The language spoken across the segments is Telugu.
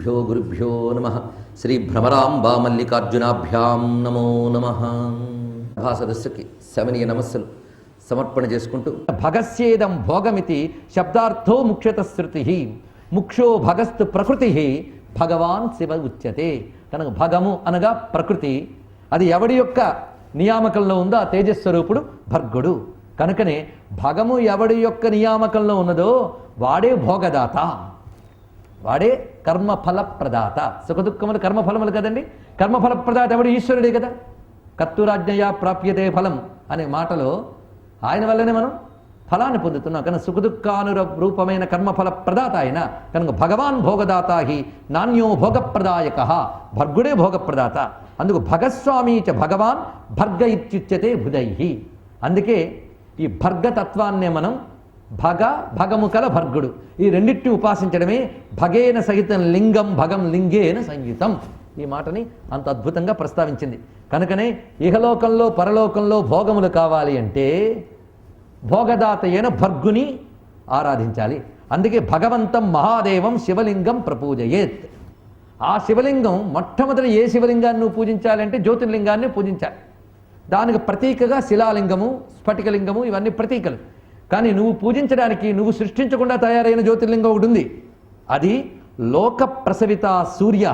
గురుభ్యో నమః. శ్రీ భ్రమరాంబా మల్లికార్జునాభ్యాం నమో నమః. సదస్సుకి శమనీయ నమస్సులు సమర్పణ చేసుకుంటూ భగస్యేదం భోగమితి శబ్దార్థో ముఖ్యత శృతి ముక్షో భగస్తు ప్రకృతి భగవాన్ శివ ఉచ్యతే. కనుక భగము అనగా ప్రకృతి, అది ఎవడి యొక్క నియామకంలో ఉందో ఆ తేజస్వరూపుడు భర్గుడు. కనుకనే భగము ఎవడి యొక్క నియామకంలో ఉన్నదో వాడే భోగదాత, వాడే కర్మఫల ప్రదాత. సుఖదుఖములు కర్మఫలములు కదండి. కర్మఫల ప్రదాత ఎవడు? ఈశ్వరుడే కదా. కర్తురాజ్ఞయా ప్రాప్యతే ఫలం అనే మాటలో ఆయన వల్లనే మనం ఫలాన్ని పొందుతున్నాం. కనుక సుఖదుఖానురూపమైన కర్మఫల ప్రదాత ఆయన. కనుక భగవాన్ భోగదాత హి నాణ్యో భోగప్రదాయక, భర్గుడే భోగప్రదాత. అందుకు భగస్వామి చ భగవాన్ భర్గ ఇత్యుచ్యతే బుధై. అందుకే ఈ భర్గతత్వాన్నే మనం భగము కల భర్గుడు, ఈ రెండింటిని ఉపాసించడమే భగేన సహితం లింగం భగం లింగేన సంయుతం. ఈ మాటని అంత అద్భుతంగా ప్రస్తావించింది. కనుకనే ఇహలోకంలో పరలోకంలో భోగములు కావాలి అంటే భోగదాత అయిన భర్గుని ఆరాధించాలి. అందుకే భగవంతం మహాదేవం శివలింగం ప్రపూజయేత్. ఆ శివలింగం మొట్టమొదటి ఏ శివలింగాన్ని నువ్వు పూజించాలి అంటే జ్యోతిర్లింగాన్ని పూజించాలి. దానికి ప్రతీకగా శిలాలింగము, స్ఫటికలింగము ఇవన్నీ ప్రతీకలు. కానీ నువ్వు పూజించడానికి నువ్వు సృష్టించకుండా తయారైన జ్యోతిర్లింగం ఒకటి ఉంది. అది లోక ప్రసవిత సూర్య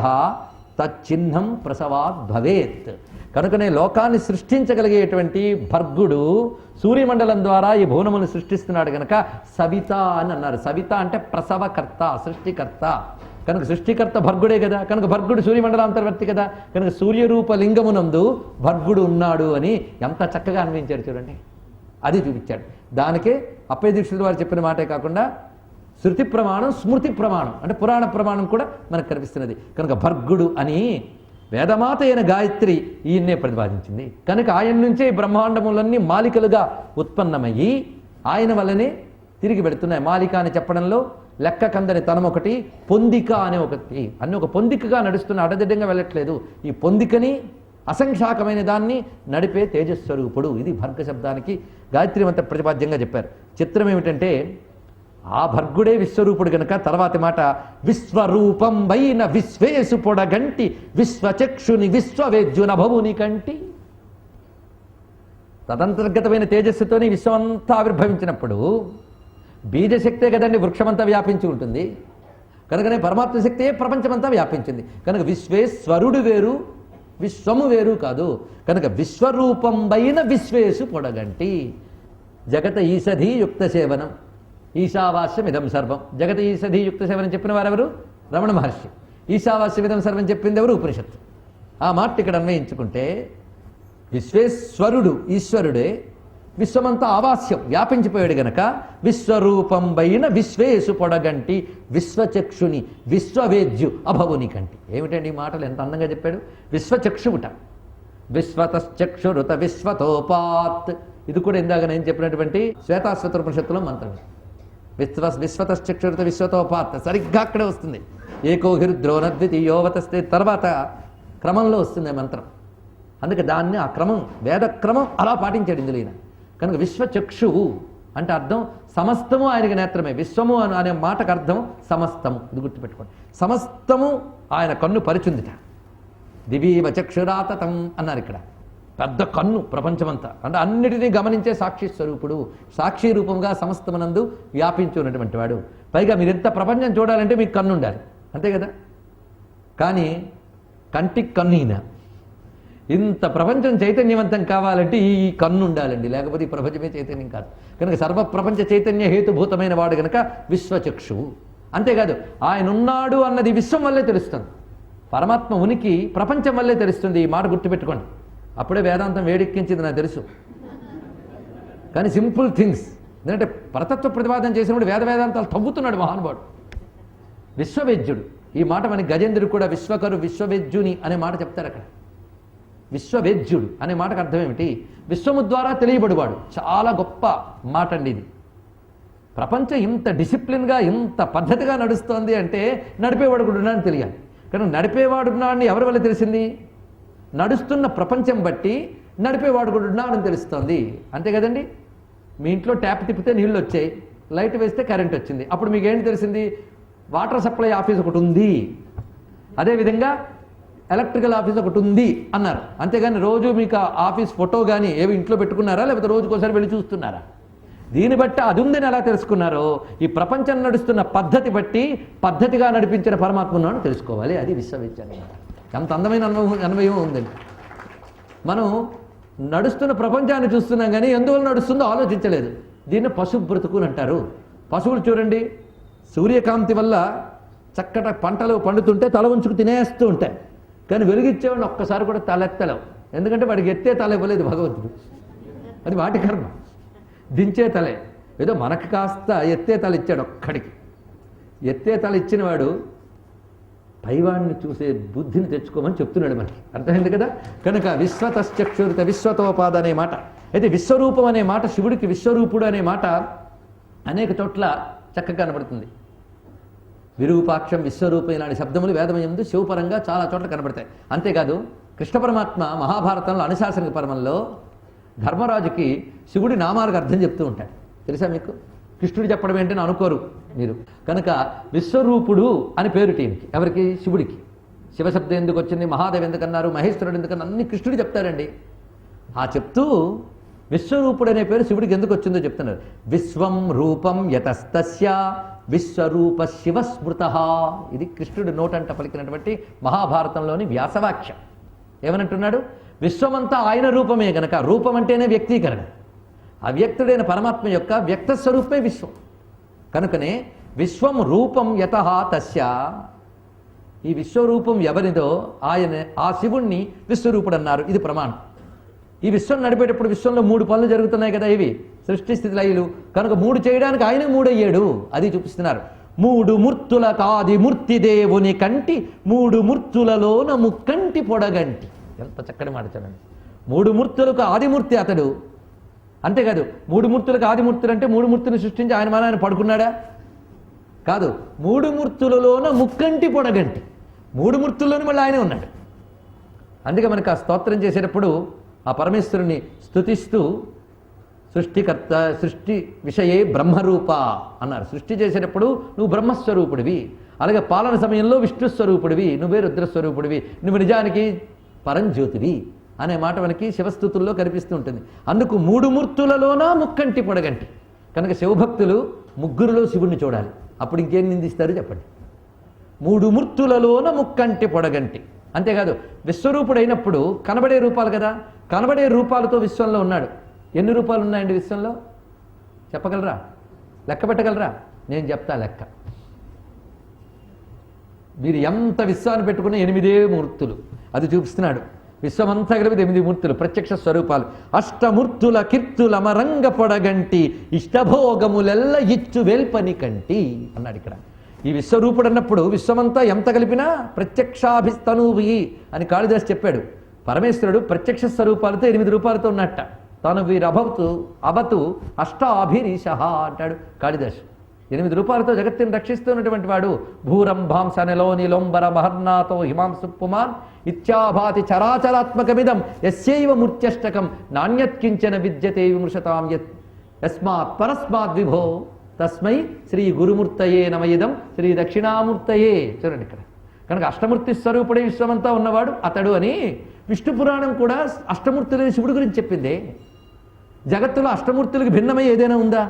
తచ్చిహ్నం ప్రసవాత్ భవేత్. కనుకనే లోకాన్ని సృష్టించగలిగేటువంటి భర్గుడు సూర్యమండలం ద్వారా ఈ భువనమును సృష్టిస్తున్నాడు కనుక సవిత అని అన్నారు. సవిత అంటే ప్రసవకర్త, సృష్టికర్త. కనుక సృష్టికర్త భర్గుడే కదా. కనుక భర్గుడు సూర్యమండలాంతర్వర్తి కదా. కనుక సూర్యరూప లింగమునందు భర్గుడు ఉన్నాడు అని ఎంత చక్కగా అన్వయించాడు చూడండి. అది చూపించాడు. దానికే అప్పయ్య దీక్షితుల వారు చెప్పిన మాటే కాకుండా శృతి ప్రమాణం, స్మృతి ప్రమాణం అంటే పురాణ ప్రమాణం కూడా మనకు కనిపిస్తున్నది. కనుక భర్గుడు అని వేదమాత అయిన గాయత్రి ఈయన్నే ప్రతిపాదించింది. కనుక ఆయన నుంచే బ్రహ్మాండములన్నీ మాలికలుగా ఉత్పన్నమయ్యి ఆయన వల్లనే తిరిగి పెడుతున్నాయి. మాలిక అని చెప్పడంలో లెక్క కందని తనం ఒకటి, పొందిక అనే ఒకటి, అన్ని ఒక పొందికగా నడుస్తున్న అడదిడ్డంగా వెళ్ళట్లేదు. ఈ పొందికని అసంఖ్యాకమైన దాన్ని నడిపే తేజస్వరూపుడు. ఇది భర్గ శబ్దానికి గాయత్రి మంత్ర ప్రతిపాద్యంగా చెప్పారు. చిత్రం ఏమిటంటే ఆ భర్గుడే విశ్వరూపుడు కనుక తర్వాతి మాట విశ్వరూపం వైన విశ్వేసు పొడగంటి విశ్వచక్షుని విశ్వవేద్యున భవుని కంటి. తదంతర్గతమైన తేజస్సుతోని విశ్వమంతా ఆవిర్భవించినప్పుడు బీజశక్తే కదండి వృక్షమంతా వ్యాపించి ఉంటుంది. కనుకనే పరమాత్మ శక్తే ప్రపంచమంతా వ్యాపించింది. కనుక విశ్వేశ్వరుడు వేరు, విశ్వము వేరు కాదు. కనుక విశ్వరూపం వైన విశ్వేసు పొడగంటి. జగత ఈషధీ యుక్త సేవనం ఈశావాస్యం ఇదం సర్వం. జగత ఈషధీ యుక్త సేవనం చెప్పిన వారెవరు? రమణ మహర్షి. ఈశావాస్యం ఇదం సర్వం చెప్పింది ఎవరు? ఉపనిషత్తు. ఆ మాట ఇక్కడ అన్వయించుకుంటే విశ్వేశ్వరుడు ఈశ్వరుడే, విశ్వమంతా ఆవాస్యం వ్యాపించిపోయాడు గనక విశ్వరూపం వైన విశ్వేసు పొడగంటి విశ్వచక్షుని విశ్వవేద్యు అభవుని కంటి. ఏమిటండి ఈ మాటలు ఎంత అందంగా చెప్పాడు. విశ్వచక్షువుట, విశ్వతశ్చక్షురుత విశ్వతోపాత్. ఇది కూడా ఇందాక నేను చెప్పినటువంటి శ్వేతాశ్వతోపనిషత్తులో మంత్రం. విశ్వతశ్చక్షురుత విశ్వతోపాత్ సరిగ్గా అక్కడే వస్తుంది. ఏకోహిరుద్రోణద్వితీయోవతస్తే తర్వాత క్రమంలో వస్తుంది మంత్రం. అందుకే దాన్ని ఆ క్రమం వేదక్రమం అలా పాటించాడు ఇందులో ఈయన. కనుక విశ్వచక్షువు అంటే అర్థం సమస్తము ఆయనకి నేత్రమే. విశ్వము అనే మాటకు అర్థం సమస్తము. ఇది గుర్తుపెట్టుకోండి. సమస్తము ఆయన కన్ను పరిచుందిట. దివీవ చక్షురాతతం అన్నారు ఇక్కడ. పెద్ద కన్ను ప్రపంచమంతా అంటే అన్నిటినీ గమనించే సాక్షి స్వరూపుడు. సాక్షి రూపంగా సమస్తమనందు వ్యాపించి ఉన్నటువంటి వాడు. పైగా మీరు ఎంత ప్రపంచం చూడాలంటే మీకు కన్ను ఉండాలి, అంతే కదా. కానీ కంటికి కన్ను ఈయన. ఇంత ప్రపంచం చైతన్యవంతం కావాలంటే ఈ కన్ను ఉండాలండి, లేకపోతే ఈ ప్రపంచమే చైతన్యం కాదు. కనుక సర్వప్రపంచ చైతన్య హేతుభూతమైన వాడు కనుక విశ్వచక్షువు. అంతేకాదు ఆయన ఉన్నాడు అన్నది విశ్వం వల్లే తెలుస్తుంది. పరమాత్మ ఉనికి ప్రపంచం వల్లే తెలుస్తుంది. ఈ మాట గుర్తుపెట్టుకోండి. అప్పుడే వేదాంతం వేడెక్కించింది నాకు తెలుసు. కానీ సింపుల్ థింగ్స్ ఎందుకంటే పరతత్వ ప్రతిపాదన చేసినప్పుడు వేదాంతాలు తవ్వుతున్నాడు మహానుభావుడు. విశ్వవేద్యుడు ఈ మాట మనకి గజేంద్రుడు కూడా విశ్వకరు విశ్వవేద్యుని అనే మాట చెప్తారు అక్కడ. విశ్వవేద్యుడు అనే మాటకు అర్థం ఏమిటి? విశ్వము ద్వారా తెలియబడివాడు. చాలా గొప్ప మాట అండి ఇది. ప్రపంచం ఇంత డిసిప్లిన్గా ఇంత పద్ధతిగా నడుస్తోంది అంటే నడిపేవాడు కూడా ఉన్నాడని తెలియాలి. కానీ నడిపేవాడు ఉన్నాడని ఎవరి వల్ల తెలిసింది? నడుస్తున్న ప్రపంచం బట్టి నడిపేవాడు కూడా ఉన్నాడని తెలుస్తోంది, అంతే కదండి. మీ ఇంట్లో ట్యాప్ తిప్పితే నీళ్ళు వచ్చాయి, లైట్ వేస్తే కరెంట్ వచ్చింది. అప్పుడు మీకు ఏంటి తెలిసింది? వాటర్ సప్లై ఆఫీస్ ఒకటి ఉంది. అదేవిధంగా ఎలక్ట్రికల్ ఆఫీస్ ఒకటి ఉంది అన్నారు. అంతేగాని రోజు మీకు ఆ ఆఫీస్ ఫోటో కానీ ఏవి ఇంట్లో పెట్టుకున్నారా, లేకపోతే రోజుకోసారి వెళ్ళి చూస్తున్నారా? దీన్ని బట్టి అది ఉందని ఎలా తెలుసుకున్నారో ఈ ప్రపంచం నడుస్తున్న పద్ధతి బట్టి పద్ధతిగా నడిపించిన పరమాత్మను తెలుసుకోవాలి. అది విశ్వవిద్యాలయం. అంత అందమైన అన్వయం ఉందండి. మనం నడుస్తున్న ప్రపంచాన్ని చూస్తున్నాం కానీ ఎందువల్ల నడుస్తుందో ఆలోచించలేదు. దీన్ని పశు బ్రతుకుని అంటారు. పశువులు చూడండి, సూర్యకాంతి వల్ల చక్కట పంటలు పండుతుంటే తల ఉంచుకు తినేస్తూ ఉంటాయి. కానీ వెలిగించేవాడిని ఒక్కసారి కూడా తలెత్తలేవు. ఎందుకంటే వాడికి ఎత్తే తల ఇవ్వలేదు భగవంతుడు. అది వాటి కర్మ. దించే తలే. ఏదో మనకు కాస్త ఎత్తే తల ఇచ్చాడు ఒక్కడికి. ఎత్తే తల ఇచ్చిన వాడు పైవాడిని చూసే బుద్ధిని తెచ్చుకోమని చెప్తున్నాడు మనకి. అర్థమైంది కదా? కనుక విశ్వతశ్చక్షురిత విశ్వతోపాద అనే మాట, అయితే విశ్వరూపం అనే మాట, శివుడికి విశ్వరూపుడు అనే మాట అనేక చోట్ల చక్కగా కనబడుతుంది. విరూపాక్షం, విశ్వరూపం ఇలాంటి శబ్దములు వేదమయందు శివపరంగా చాలా చోట్ల కనబడతాయి. అంతేకాదు కృష్ణ పరమాత్మ మహాభారతంలో అనుశాసనిక పర్వంలో ధర్మరాజుకి శివుడి నామాలకు అర్థం చెప్తూ ఉంటాడు. తెలుసా మీకు? కృష్ణుడు చెప్పడం ఏంటని అనుకోరు మీరు. కనుక విశ్వరూపుడు అని పేరు టీంకి. ఎవరికి? శివుడికి. శివశబ్దం ఎందుకు వచ్చింది, మహాదేవ్ ఎందుకన్నారు, మహేశ్వరుడు ఎందుకన్నారు, అన్ని కృష్ణుడు చెప్తారండి. ఆ చెప్తూ విశ్వరూపుడు అనే పేరు శివుడికి ఎందుకు వచ్చిందో చెప్తున్నారు. విశ్వం రూపం యతస్తస్య విశ్వరూప శివస్మృత. ఇది కృష్ణుడు నోటంట పలికినటువంటి మహాభారతంలోని వ్యాసవాక్యం. ఏమనంటున్నాడు? విశ్వమంతా ఆయన రూపమే గనక, రూపం అంటేనే వ్యక్తీకరణ. అవ్యక్తుడైన పరమాత్మ యొక్క వ్యక్త స్వరూపమే విశ్వం. కనుకనే విశ్వం రూపం యతః తస్య, ఈ విశ్వరూపం ఎవరిదో ఆయన, ఆ శివుణ్ణి విశ్వరూపుడు అన్నారు. ఇది ప్రమాణం. ఈ విశ్వం నడిపేటప్పుడు విశ్వంలో 3 పనులు జరుగుతున్నాయి కదా, ఇవి సృష్టి స్థితి లయలు. కనుక 3 చేయడానికి ఆయన 3 అయ్యాడు. అది చూపిస్తున్నారు. 3 మూర్తుల కాది మూర్తి దేవుని కంటి 3 మూర్తులలోన ముక్కంటి పొడగంటి. ఎంత చక్కటి మాట చూడండి. 3 మూర్తులకు ఆదిమూర్తి అతడు. అంతేకాదు 3 మూర్తులకు ఆదిమూర్తులు అంటే 3 మూర్తులను సృష్టించి ఆయన మన ఆయన పడుకున్నాడా? కాదు. 3 మూర్తులలోన ముక్కంటి పొడగంటి. 3 మూర్తుల్లోని మళ్ళీ ఆయనే ఉన్నాడు. అందుకే మనకు ఆ స్తోత్రం చేసేటప్పుడు ఆ పరమేశ్వరుని స్తుతిస్తూ సృష్టికర్త సృష్టి విషయే బ్రహ్మరూప అన్నారు. సృష్టి చేసేటప్పుడు నువ్వు బ్రహ్మస్వరూపుడివి, అలాగే పాలన సమయంలో విష్ణుస్వరూపుడివి, నువ్వే రుద్రస్వరూపుడివి, నువ్వు నిజానికి పరంజ్యోతివి అనే మాట మనకి శివస్థుతుల్లో కనిపిస్తూ ఉంటుంది. అందుకు 3 మూర్తులలోన ముక్కంటి పొడగంటి. కనుక శివభక్తులు 3లో శివుణ్ణి చూడాలి. అప్పుడు ఇంకేం నిందిస్తారు చెప్పండి? 3 మూర్తులలోన ముక్కంటి పొడగంటి. అంతేకాదు విశ్వరూపుడైనప్పుడు కనబడే రూపాలు కదా, కనబడే రూపాలతో విశ్వంలో ఉన్నాడు. ఎన్ని రూపాలు ఉన్నాయండి విశ్వంలో? చెప్పగలరా? లెక్క పెట్టగలరా? నేను చెప్తా లెక్క. మీరు ఎంత విశ్వాన్ని పెట్టుకున్న 8 మూర్తులు. అది చూపిస్తున్నాడు. విశ్వమంతా కలిపి 8 మూర్తులు, ప్రత్యక్ష స్వరూపాలు. అష్టమూర్తుల కీర్తుల మరంగ పొడగంటి ఇష్టభోగములెల్ల ఇచ్చు వేల్పని కంటి అన్నాడు ఇక్కడ. ఈ విశ్వరూపుడు అన్నప్పుడు విశ్వమంతా ఎంత కలిపినా ప్రత్యక్షాభిస్తనువి అని కాళిదాసు చెప్పాడు. పరమేశ్వరుడు ప్రత్యక్ష స్వరూపాలతో 8 రూపాలతో ఉన్నట్ట. తాను వీరభవతు అష్టాభిరీశ అంటాడు కాళిదాసు. 8 రూపాలతో జగత్తుని రక్షిస్తున్నటువంటి వాడు. భూరంభాంస నెలోని లోంబర మహర్నాథో హిమాంసు పుమాన్ ఇత్యాభాతి చరాచరాత్మకమిదం యస్యైవ మూర్త్యష్టకం నాణ్యత్కించన విద్యతే విమృశతాం యస్మాత్ పరస్మాత్ విభో తస్మై శ్రీ గురుమూర్తయే నమయిదం శ్రీ దక్షిణామూర్తయే. చూడండి ఇక్కడ. కనుక అష్టమూర్తి స్వరూపుడే విశ్వమంతా ఉన్నవాడు అతడు అని విష్ణు పురాణం కూడా అష్టమూర్తులని శివుడి గురించి చెప్పింది. జగత్తులో అష్టమూర్తులకు భిన్నమై ఏదైనా ఉందా?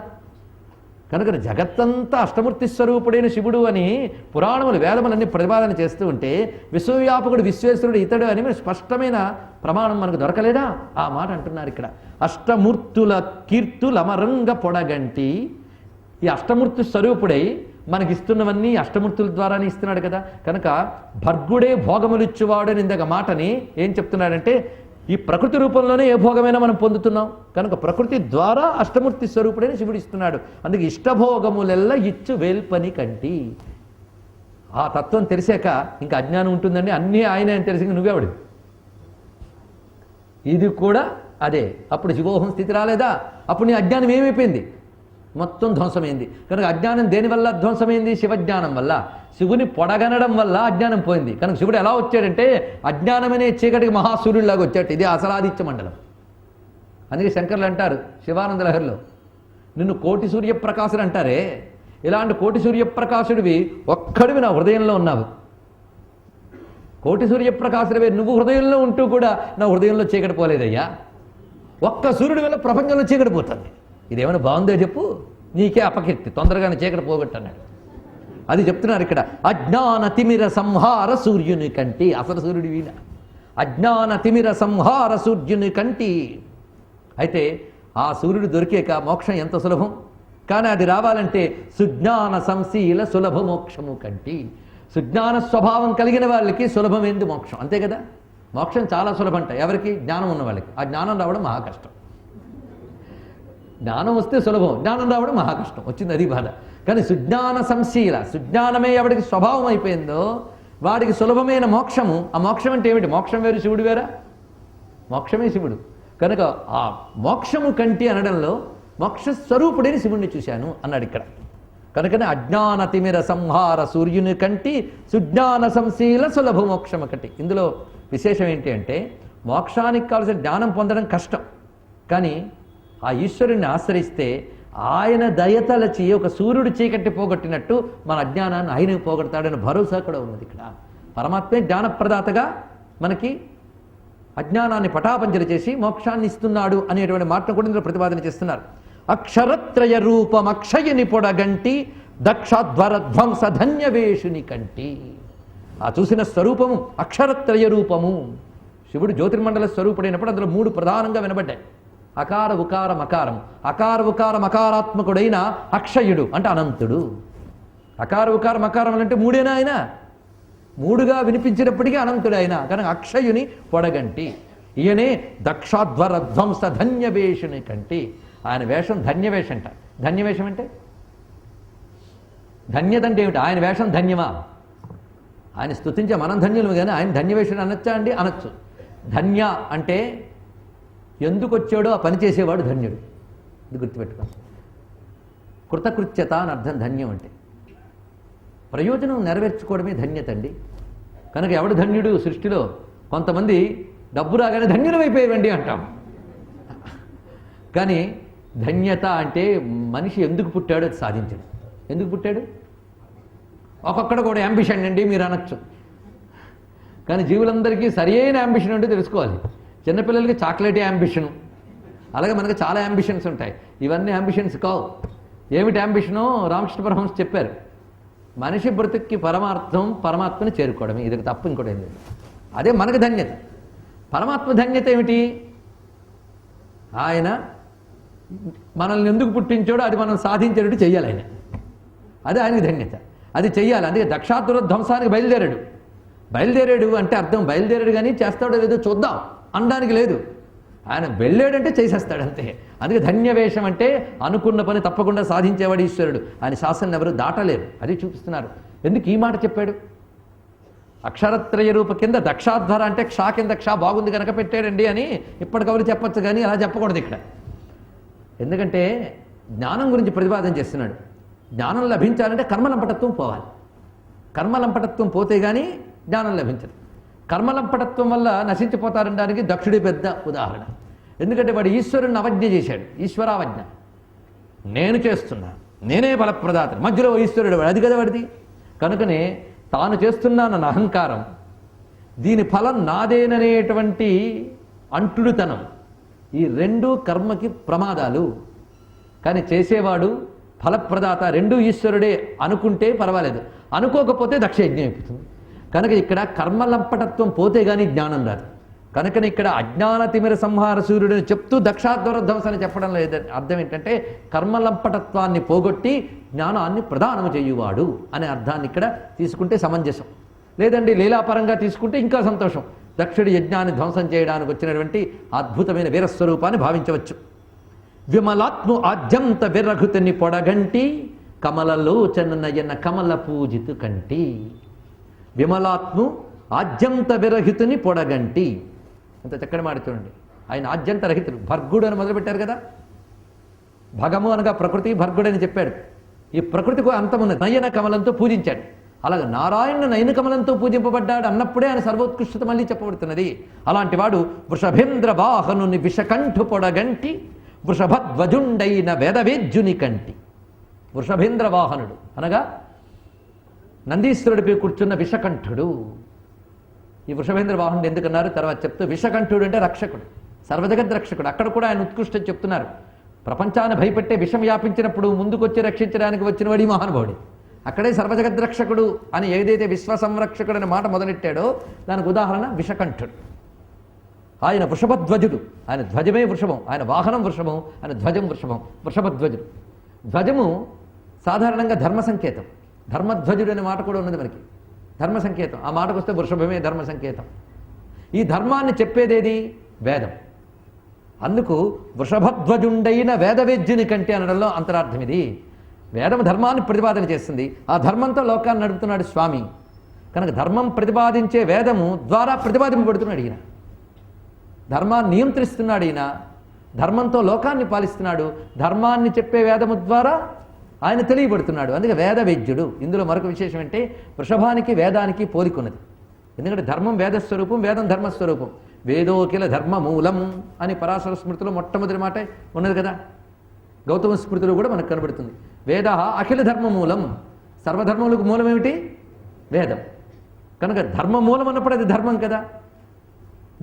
కనుక జగత్తంతా అష్టమూర్తి స్వరూపుడైన శివుడు అని పురాణములు వేదములన్నీ ప్రతిపాదన చేస్తూ ఉంటే విశ్వవ్యాపకుడు విశ్వేశ్వరుడు ఇతడు అని స్పష్టమైన ప్రమాణం మనకు దొరకలేదా? ఆ మాట అంటున్నారు ఇక్కడ. అష్టమూర్తుల కీర్తులమరంగ పొడగంటి. ఈ అష్టమూర్తి స్వరూపుడై మనకి ఇస్తున్నవన్నీ అష్టమూర్తుల ద్వారానే ఇస్తున్నాడు కదా. కనుక భర్గుడే భోగములు ఇచ్చువాడు అని ఇందాక మాటని ఏం చెప్తున్నాడంటే ఈ ప్రకృతి రూపంలోనే ఏ భోగమైనా మనం పొందుతున్నాం. కనుక ప్రకృతి ద్వారా అష్టమూర్తి స్వరూపుడైన శివుడు ఇస్తున్నాడు. అందుకే ఇష్టభోగములెల్ల ఇచ్చు వేల్పని కంటి. ఆ తత్వం తెలిసాక ఇంకా అజ్ఞానం ఉంటుందండి. అన్నీ ఆయనే అని తెలిసి నువ్వెవడు? ఇది కూడా అదే. అప్పుడు శివోహం స్థితి రాలేదా? అప్పుడు నీ అజ్ఞానం ఏమైపోయింది? మొత్తం ధ్వంసమైంది. కనుక అజ్ఞానం దేనివల్ల ధ్వంసమైంది? శివజ్ఞానం వల్ల. శివుని పొడగనడం వల్ల అజ్ఞానం పోయింది. కనుక శివుడు ఎలా వచ్చాడంటే అజ్ఞానమనే చీకటికి మహాసూర్యుడిలాగా వచ్చాడు. ఇది అసలాదిత్య మండలం. అందుకే శంకర్లు అంటారు శివానంద లహరిలో, నిన్ను కోటి సూర్యప్రకాశుడు అంటారే, ఇలాంటి కోటి సూర్యప్రకాశుడివి ఒక్కడివి నా హృదయంలో ఉన్నావు. కోటి సూర్యప్రకాశులవే నువ్వు హృదయంలో ఉంటూ కూడా నా హృదయంలో చీకటి పోలేదయ్యా. ఒక్క సూర్యుడి వల్ల ప్రపంచంలో చీకటి పోతుంది. ఇదేమైనా బాగుందో చెప్పు, నీకే అపకీర్తి, తొందరగానే చీకటి పోగొట్టన్నాడు. అది చెప్తున్నారు ఇక్కడ. అజ్ఞాన తిమిర సంహార సూర్యుని కంటి, అసలు సూర్యుడి వీణ అజ్ఞాన తిమిర సంహార సూర్యుని కంటి. అయితే ఆ సూర్యుడు దొరికేక మోక్షం ఎంత సులభం, కానీ అది రావాలంటే సుజ్ఞాన సంశీల సులభ మోక్షము కంటి. సుజ్ఞాన స్వభావం కలిగిన వాళ్ళకి సులభమైంది మోక్షం, అంతే కదా. మోక్షం చాలా సులభంట ఎవరికి? జ్ఞానం ఉన్న వాళ్ళకి. ఆ జ్ఞానం రావడం మహా కష్టం. జ్ఞానం వస్తే సులభం, జ్ఞానం రావడం మహా కష్టం. వచ్చింది అది బాధ. కానీ సుజ్ఞాన సంశీల, సుజ్ఞానమే ఎవడికి స్వభావం అయిపోయిందో వాడికి సులభమైన మోక్షము. ఆ మోక్షం అంటే ఏమిటి? మోక్షం వేరు, శివుడు వేరా? మోక్షమే శివుడు. కనుక ఆ మోక్షము కంటి అనడంలో మోక్ష స్వరూపుడైన శివుణ్ణి చూశాను అన్నాడు ఇక్కడ. కనుకనే అజ్ఞాన తిమిర సంహార సూర్యుని కంటి సుజ్ఞాన సంశీల సులభ మోక్షము కంటి. ఇందులో విశేషం ఏంటి అంటే మోక్షానికి కావాల్సిన జ్ఞానం పొందడం కష్టం, కానీ ఆ ఈశ్వరుణ్ణి ఆశ్రయిస్తే ఆయన దయతలచి ఒక సూర్యుడు చీకటి పోగొట్టినట్టు మన అజ్ఞానాన్ని ఆయన పోగొడతాడని భరోసా కూడా ఉన్నది ఇక్కడ. పరమాత్మే జ్ఞానప్రదాతగా మనకి అజ్ఞానాన్ని పటాపంచలు చేసి మోక్షాన్ని ఇస్తున్నాడు అనేటువంటి మాటను కూడా ఇందులో ప్రతిపాదన చేస్తున్నారు. అక్షరత్రయ రూపం అక్షయని పొడగంటి దక్షాధ్వర ధ్వంస ధన్యవేషుని కంటి. ఆ చూసిన స్వరూపము అక్షరత్రయ రూపము. శివుడు జ్యోతిర్మండల స్వరూపుడైనప్పుడు అందులో 3 ప్రధానంగా వినబడ్డాయి. అకార ఉకార మకారం. అకార ఉకార మకారాత్మకుడైన అక్షయుడు అంటే అనంతుడు. అకార ఉకార మకారం అంటే 3ఏనా ఆయన? 3గా వినిపించినప్పటికీ అనంతుడు ఆయన. కనుక అక్షయుని పొడగంటి. ఈయనే దక్షాధ్వర ధ్వంస ధన్యవేషుని కంటి. ఆయన వేషం ధన్యవేషం అంట. ధన్యవేషం అంటే ధన్యత అంటే ఏమిటి? ఆయన వేషం ధన్యమా? ఆయన స్తుతించే మనం ధన్యులు, కానీ ఆయన ధన్యవేషుడు అనొచ్చా అండి? అనొచ్చు. ధన్య అంటే ఎందుకు వచ్చాడో ఆ పని చేసేవాడు ధన్యుడు. ఇది గుర్తుపెట్టుకో. కృతకృత్యత అని అర్థం ధన్యం అంటే. ప్రయోజనం నెరవేర్చుకోవడమే ధన్యత అండి. కనుక ఎవడు ధన్యుడు సృష్టిలో? కొంతమంది డబ్బు రాగానే ధన్యులం అయిపోయేవండి అంటాం. కానీ ధన్యత అంటే మనిషి ఎందుకు పుట్టాడో అది సాధించడు. ఎందుకు పుట్టాడు? ఒక్కొక్కడ కూడా యాంబిషన్ అండి మీరు అనొచ్చు, కానీ జీవులందరికీ సరి అయిన యాంబిషన్ అంటే తెలుసుకోవాలి. చిన్నపిల్లలకి చాక్లెట్ యాంబిషను, అలాగే మనకు చాలా యాంబిషన్స్ ఉంటాయి. ఇవన్నీ యాంబిషన్స్ కావు. ఏమిటి యాంబిషను? రామకృష్ణ పరమహంస చెప్పారు, మనిషి బ్రతుక్కి పరమార్థం పరమాత్మని చేరుకోవడమే. ఇది తప్పు, ఇంకోటి ఏం లేదు. అదే మనకు ధన్యత. పరమాత్మ ధన్యత ఏమిటి? ఆయన మనల్ని ఎందుకు పుట్టించాడో అది మనం సాధించేటట్టు చెయ్యాలి ఆయన. అదే ఆయనకి ధన్యత. అది చెయ్యాలి. అందుకే దక్షాతుర ధ్వంసానికి బయలుదేరాడు అంటే అర్థం బయలుదేరాడు, కానీ చేస్తాడో లేదో చూద్దాం అనడానికి లేదు. ఆయన వెళ్ళాడంటే చేసేస్తాడు అంతే. అందుకే ధన్యవేషం అంటే అనుకున్న పని తప్పకుండా సాధించేవాడు ఈశ్వరుడు. ఆయన శాసనం ఎవరు దాటలేరు. అది చూపిస్తున్నారు. ఎందుకు ఈ మాట చెప్పాడు? అక్షరత్రయ రూప కింద దక్షాధ్వర అంటే క్షా కింద క్షా బాగుంది కనుక పెట్టాడండి అని ఇప్పటికవరు చెప్పచ్చు, కానీ అలా చెప్పకూడదు ఇక్కడ. ఎందుకంటే జ్ఞానం గురించి ప్రతిపాదన చేస్తున్నాడు. జ్ఞానం లభించాలంటే కర్మలంపటత్వం పోవాలి. కర్మలంపటత్వం పోతే కానీ జ్ఞానం లభించదు. కర్మలంపటత్వం వల్ల నశించిపోతారనడానికి దక్షుడి పెద్ద ఉదాహరణ. ఎందుకంటే వాడు ఈశ్వరుని అవజ్ఞ చేశాడు. ఈశ్వరావజ్ఞ. నేను చేస్తున్నా, నేనే ఫలప్రదాత, మధ్యలో ఈశ్వరుడు వాడు, అది కదా వాడిది. కనుకనే తాను చేస్తున్నానన్న అహంకారం, దీని ఫలం నాదేననేటువంటి అంటుడుతనం, ఈ 2 కర్మకి ప్రమాదాలు. కానీ చేసేవాడు ఫలప్రదాత 2 ఈశ్వరుడే అనుకుంటే పర్వాలేదు, అనుకోకపోతే దక్షయజ్ఞం అయిపోతుంది. కనుక ఇక్కడ కర్మలంపటత్వం పోతే కానీ జ్ఞానం రాదు. కనుకని ఇక్కడ అజ్ఞాన తిమిర సంహార సూర్యుడిని చెప్తూ దక్షాధ్వర ధ్వంసాన్ని చెప్పడం లేదు. అర్థం ఏంటంటే కర్మలంపటత్వాన్ని పోగొట్టి జ్ఞానాన్ని ప్రదానం చేయువాడు అనే అర్థాన్ని ఇక్కడ తీసుకుంటే సమంజసం. లేదండి లీలాపరంగా తీసుకుంటే ఇంకా సంతోషం. దక్షుడి యజ్ఞాన్ని ధ్వంసం చేయడానికి వచ్చినటువంటి అద్భుతమైన వీరస్వరూపాన్ని భావించవచ్చు. విమలాత్ము ఆద్యంత విరఘుతని పొడగంటి కమలలోచన నయన కమల పూజితు కంటి. విమలాత్ము ఆద్యంత విరహితుని పొడగంటి. ఎంత చక్కటి మాట చూడండి. ఆయన ఆద్యంత రహితుడు. భర్గుడు అని మొదలుపెట్టారు కదా. భగము అనగా ప్రకృతి, భర్గుడు అని చెప్పాడు. ఈ ప్రకృతికి అంతమున్నది. నయన కమలంతో పూజించాడు. అలాగే నారాయణుడు నయన కమలంతో పూజింపబడ్డాడు అన్నప్పుడే ఆయన సర్వోత్కృష్టత మళ్ళీ చెప్పబడుతున్నది. అలాంటి వాడు వృషభేంద్ర వాహనుని విషకంఠు పొడగంటి వృషభధ్వజుండైన వేదవేద్యుని కంటి. వృషభేంద్ర వాహనుడు అనగా నందీశ్వరుడిపై కూర్చున్న విషకంఠుడు. ఈ వృషభేంద్ర వాహనుడు ఎందుకన్నారు తర్వాత చెప్తూ, విషకంఠుడు అంటే రక్షకుడు, సర్వజగద్ రక్షకుడు. అక్కడ కూడా ఆయన ఉత్కృష్టం చెప్తున్నారు. ప్రపంచాన్ని భయపెట్టే విషం వ్యాపించినప్పుడు ముందుకొచ్చి రక్షించడానికి వచ్చినవాడు ఈ మహానుభావుడే. అక్కడే సర్వజగద్రక్షకుడు అని ఏదైతే విశ్వ సంరక్షకుడు అనే మాట మొదలెట్టాడో దానికి ఉదాహరణ విషకంఠుడు. ఆయన వృషభధ్వజుడు, ఆయన ధ్వజమే వృషభం, ఆయన వాహనం వృషభం, ఆయన ధ్వజం వృషభం, వృషభధ్వజుడు. ధ్వజము సాధారణంగా ధర్మ సంకేతం. ధర్మధ్వజుడు అనే మాట కూడా ఉన్నది మనకి, ధర్మ సంకేతం. ఆ మాటకు వస్తే వృషభమే ధర్మ సంకేతం. ఈ ధర్మాన్ని చెప్పేదేది వేదం. అందుకు వృషభధ్వజుండైన వేదవేద్యుని కంటే అనడంలో అంతరార్థం ఇది. వేదం ధర్మాన్ని ప్రతిపాదన చేస్తుంది, ఆ ధర్మంతో లోకాన్ని నడుపుతున్నాడు స్వామి. కనుక ధర్మం ప్రతిపాదించే వేదము ద్వారా ప్రతిపాదింపబడుతున్నాడు ఈయన. ధర్మాన్ని నియంత్రిస్తున్నాడు ఈయన, ధర్మంతో లోకాన్ని పాలిస్తున్నాడు. ధర్మాన్ని చెప్పే వేదము ద్వారా ఆయన తెలియబడుతున్నాడు. అందుకే వేదవేద్యుడు. ఇందులో మరొక విశేషం అంటే వృషభానికి వేదానికి పోలికున్నది. ఎందుకంటే ధర్మం వేదస్వరూపం, వేదం ధర్మస్వరూపం. వేదోకిల ధర్మ మూలం అని పరాశర స్మృతిలో మొట్టమొదటి మాట ఉన్నది కదా. గౌతమ స్మృతిలో కూడా మనకు కనబడుతుంది. వేద అఖిల ధర్మ మూలం. సర్వధర్మములకు మూలం ఏమిటి? వేదం. కనుక ధర్మ మూలం అన్నప్పుడు అది ధర్మం కదా.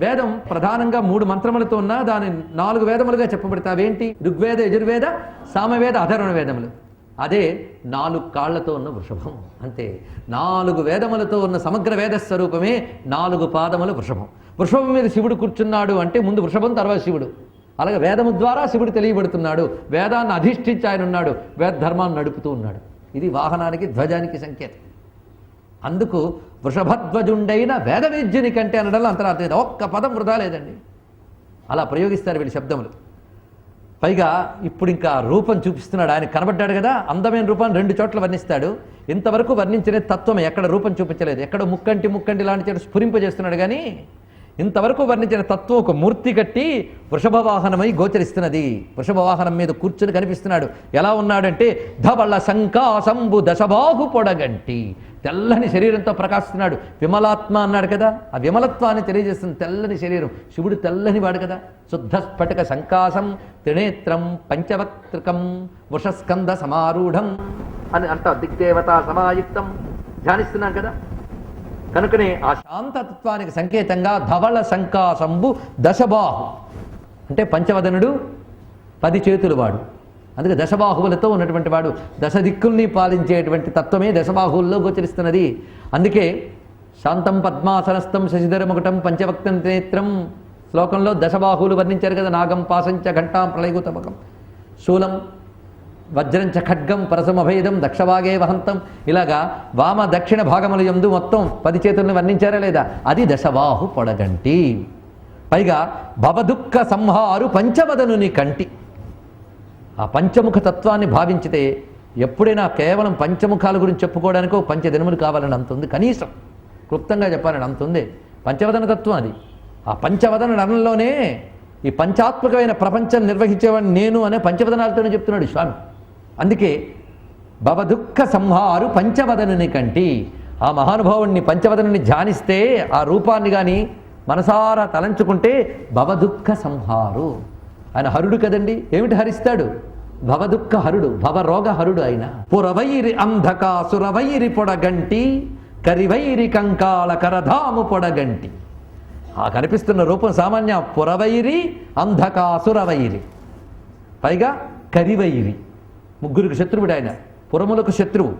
వేదం ప్రధానంగా 3 మంత్రములతో ఉన్న దాని 4 వేదములుగా చెప్పబడతాయి. అవేంటి? ఋగ్వేద, యజుర్వేద, సామవేద, అధర్వణ వేదములు. అదే 4 కాళ్లతో ఉన్న వృషభం. అంతే, 4 వేదములతో ఉన్న సమగ్ర వేద స్వరూపమే 4 పాదముల వృషభం. వృషభం మీద శివుడు కూర్చున్నాడు అంటే ముందు వృషభం, తర్వాత శివుడు. అలాగే వేదము ద్వారా శివుడు తెలియబడుతున్నాడు. వేదాన్ని అధిష్ఠించి ఆయన ఉన్నాడు, వేద ధర్మాన్ని నడుపుతూ ఉన్నాడు. ఇది వాహనానికి, ధ్వజానికి సంకేతం. అందుకు వృషభధ్వజుండైన వేదవేద్యుని కంటే అనడంలో అంతరార్థం లేదు. ఒక్క పదం వృధా లేదండి. అలా ప్రయోగిస్తారు వీళ్ళు శబ్దములు. పైగా ఇప్పుడు ఇంకా రూపం చూపిస్తున్నాడు. ఆయన కనబడ్డాడు కదా, అందమైన రూపాన్ని 2 చోట్ల వర్ణిస్తాడు. ఇంతవరకు వర్ణించిన తత్వం ఎక్కడ రూపం చూపించలేదు. ఎక్కడ ముక్కంటి లాంటి చెడు స్ఫురింపజేస్తున్నాడు. కానీ ఇంతవరకు వర్ణించిన తత్వం ఒక మూర్తి కట్టి వృషభ వాహనమై గోచరిస్తున్నది. వృషభ వాహనం మీద కూర్చుని కనిపిస్తున్నాడు. ఎలా ఉన్నాడంటే ధవళ శంకాసంబు దశబాహు పొడగంటి, తెల్లని శరీరంతో ప్రకాశిస్తున్నాడు. విమలాత్మ అన్నాడు కదా, ఆ విమలత్వాన్ని తెలియజేస్తుంది తెల్లని శరీరం. శివుడు తెల్లని వాడు కదా. శుద్ధ స్ఫటిక శంకాసం త్రినేత్రం పంచవక్త్రికం వృషస్కంద సమారూఢం అని అంట, దిగ్దేవత సమాయుక్తం ధ్యానిస్తున్నాం కదా. కనుకనే ఆ శాంతతత్వానికి సంకేతంగా ధవళ శంకాసంబు దశబాహు అంటే పంచవదనుడు, 10 చేతులు వాడు. అందుకే దశబాహువులతో ఉన్నటువంటి వాడు. దశ దిక్కుల్ని పాలించేటువంటి తత్వమే దశబాహువుల్లో గోచరిస్తున్నది. అందుకే శాంతం పద్మాసనస్థం శశిధరముకుటం పంచవక్తం నేత్రం శ్లోకంలో దశబాహువులు వర్ణించారు కదా. నాగం పాసంచ ఘంటాం ప్రళయగుతమకం శూలం వజ్రంచ ఖడ్గం పరసమభేదం దక్షభాగే వహంతం. ఇలాగా వామ దక్షిణ భాగముల యందు మొత్తం 10 చేతులను వర్ణించారా లేదా? అది దశబాహు పొడగంటి. పైగా భవదుఃఖ సంహారు పంచవదనుని కంటి. ఆ పంచముఖ తత్వాన్ని భావించితే ఎప్పుడైనా కేవలం పంచముఖాల గురించి చెప్పుకోవడానికో 5 దినములు కావాలని అంతుంది. కనీసం క్లుప్తంగా చెప్పాలని అంతుంది పంచవదన తత్వం. అది ఆ పంచవదన రణంలోనే ఈ పంచాత్మకమైన ప్రపంచం నిర్వహించేవాడిని నేను అనే పంచవదనాలతోనే చెప్తున్నాడు స్వామి. అందుకే భవదుఃఖ సంహారు పంచవదనుని కంటి. ఆ మహానుభావుణ్ణి పంచవదనుని ధ్యానిస్తే, ఆ రూపాన్ని కానీ మనసారా తలంచుకుంటే భవదుఃఖ సంహారు. ఆయన హరుడు కదండి. ఏమిటి హరిస్తాడు? భవదుఃఖ హరుడు, భవరోగ హరుడు. ఆయన పురవైరి అంధకాసురవైరి పొడగంటి కరివైరి కంకాల కరధాము పొడగంటి. ఆ కనిపిస్తున్న రూపం సామాన్య పురవైరి, అంధకాసురవైరి, పైగా కరివైరి. 3కి శత్రువుడు ఆయన. పురములకు శత్రువు,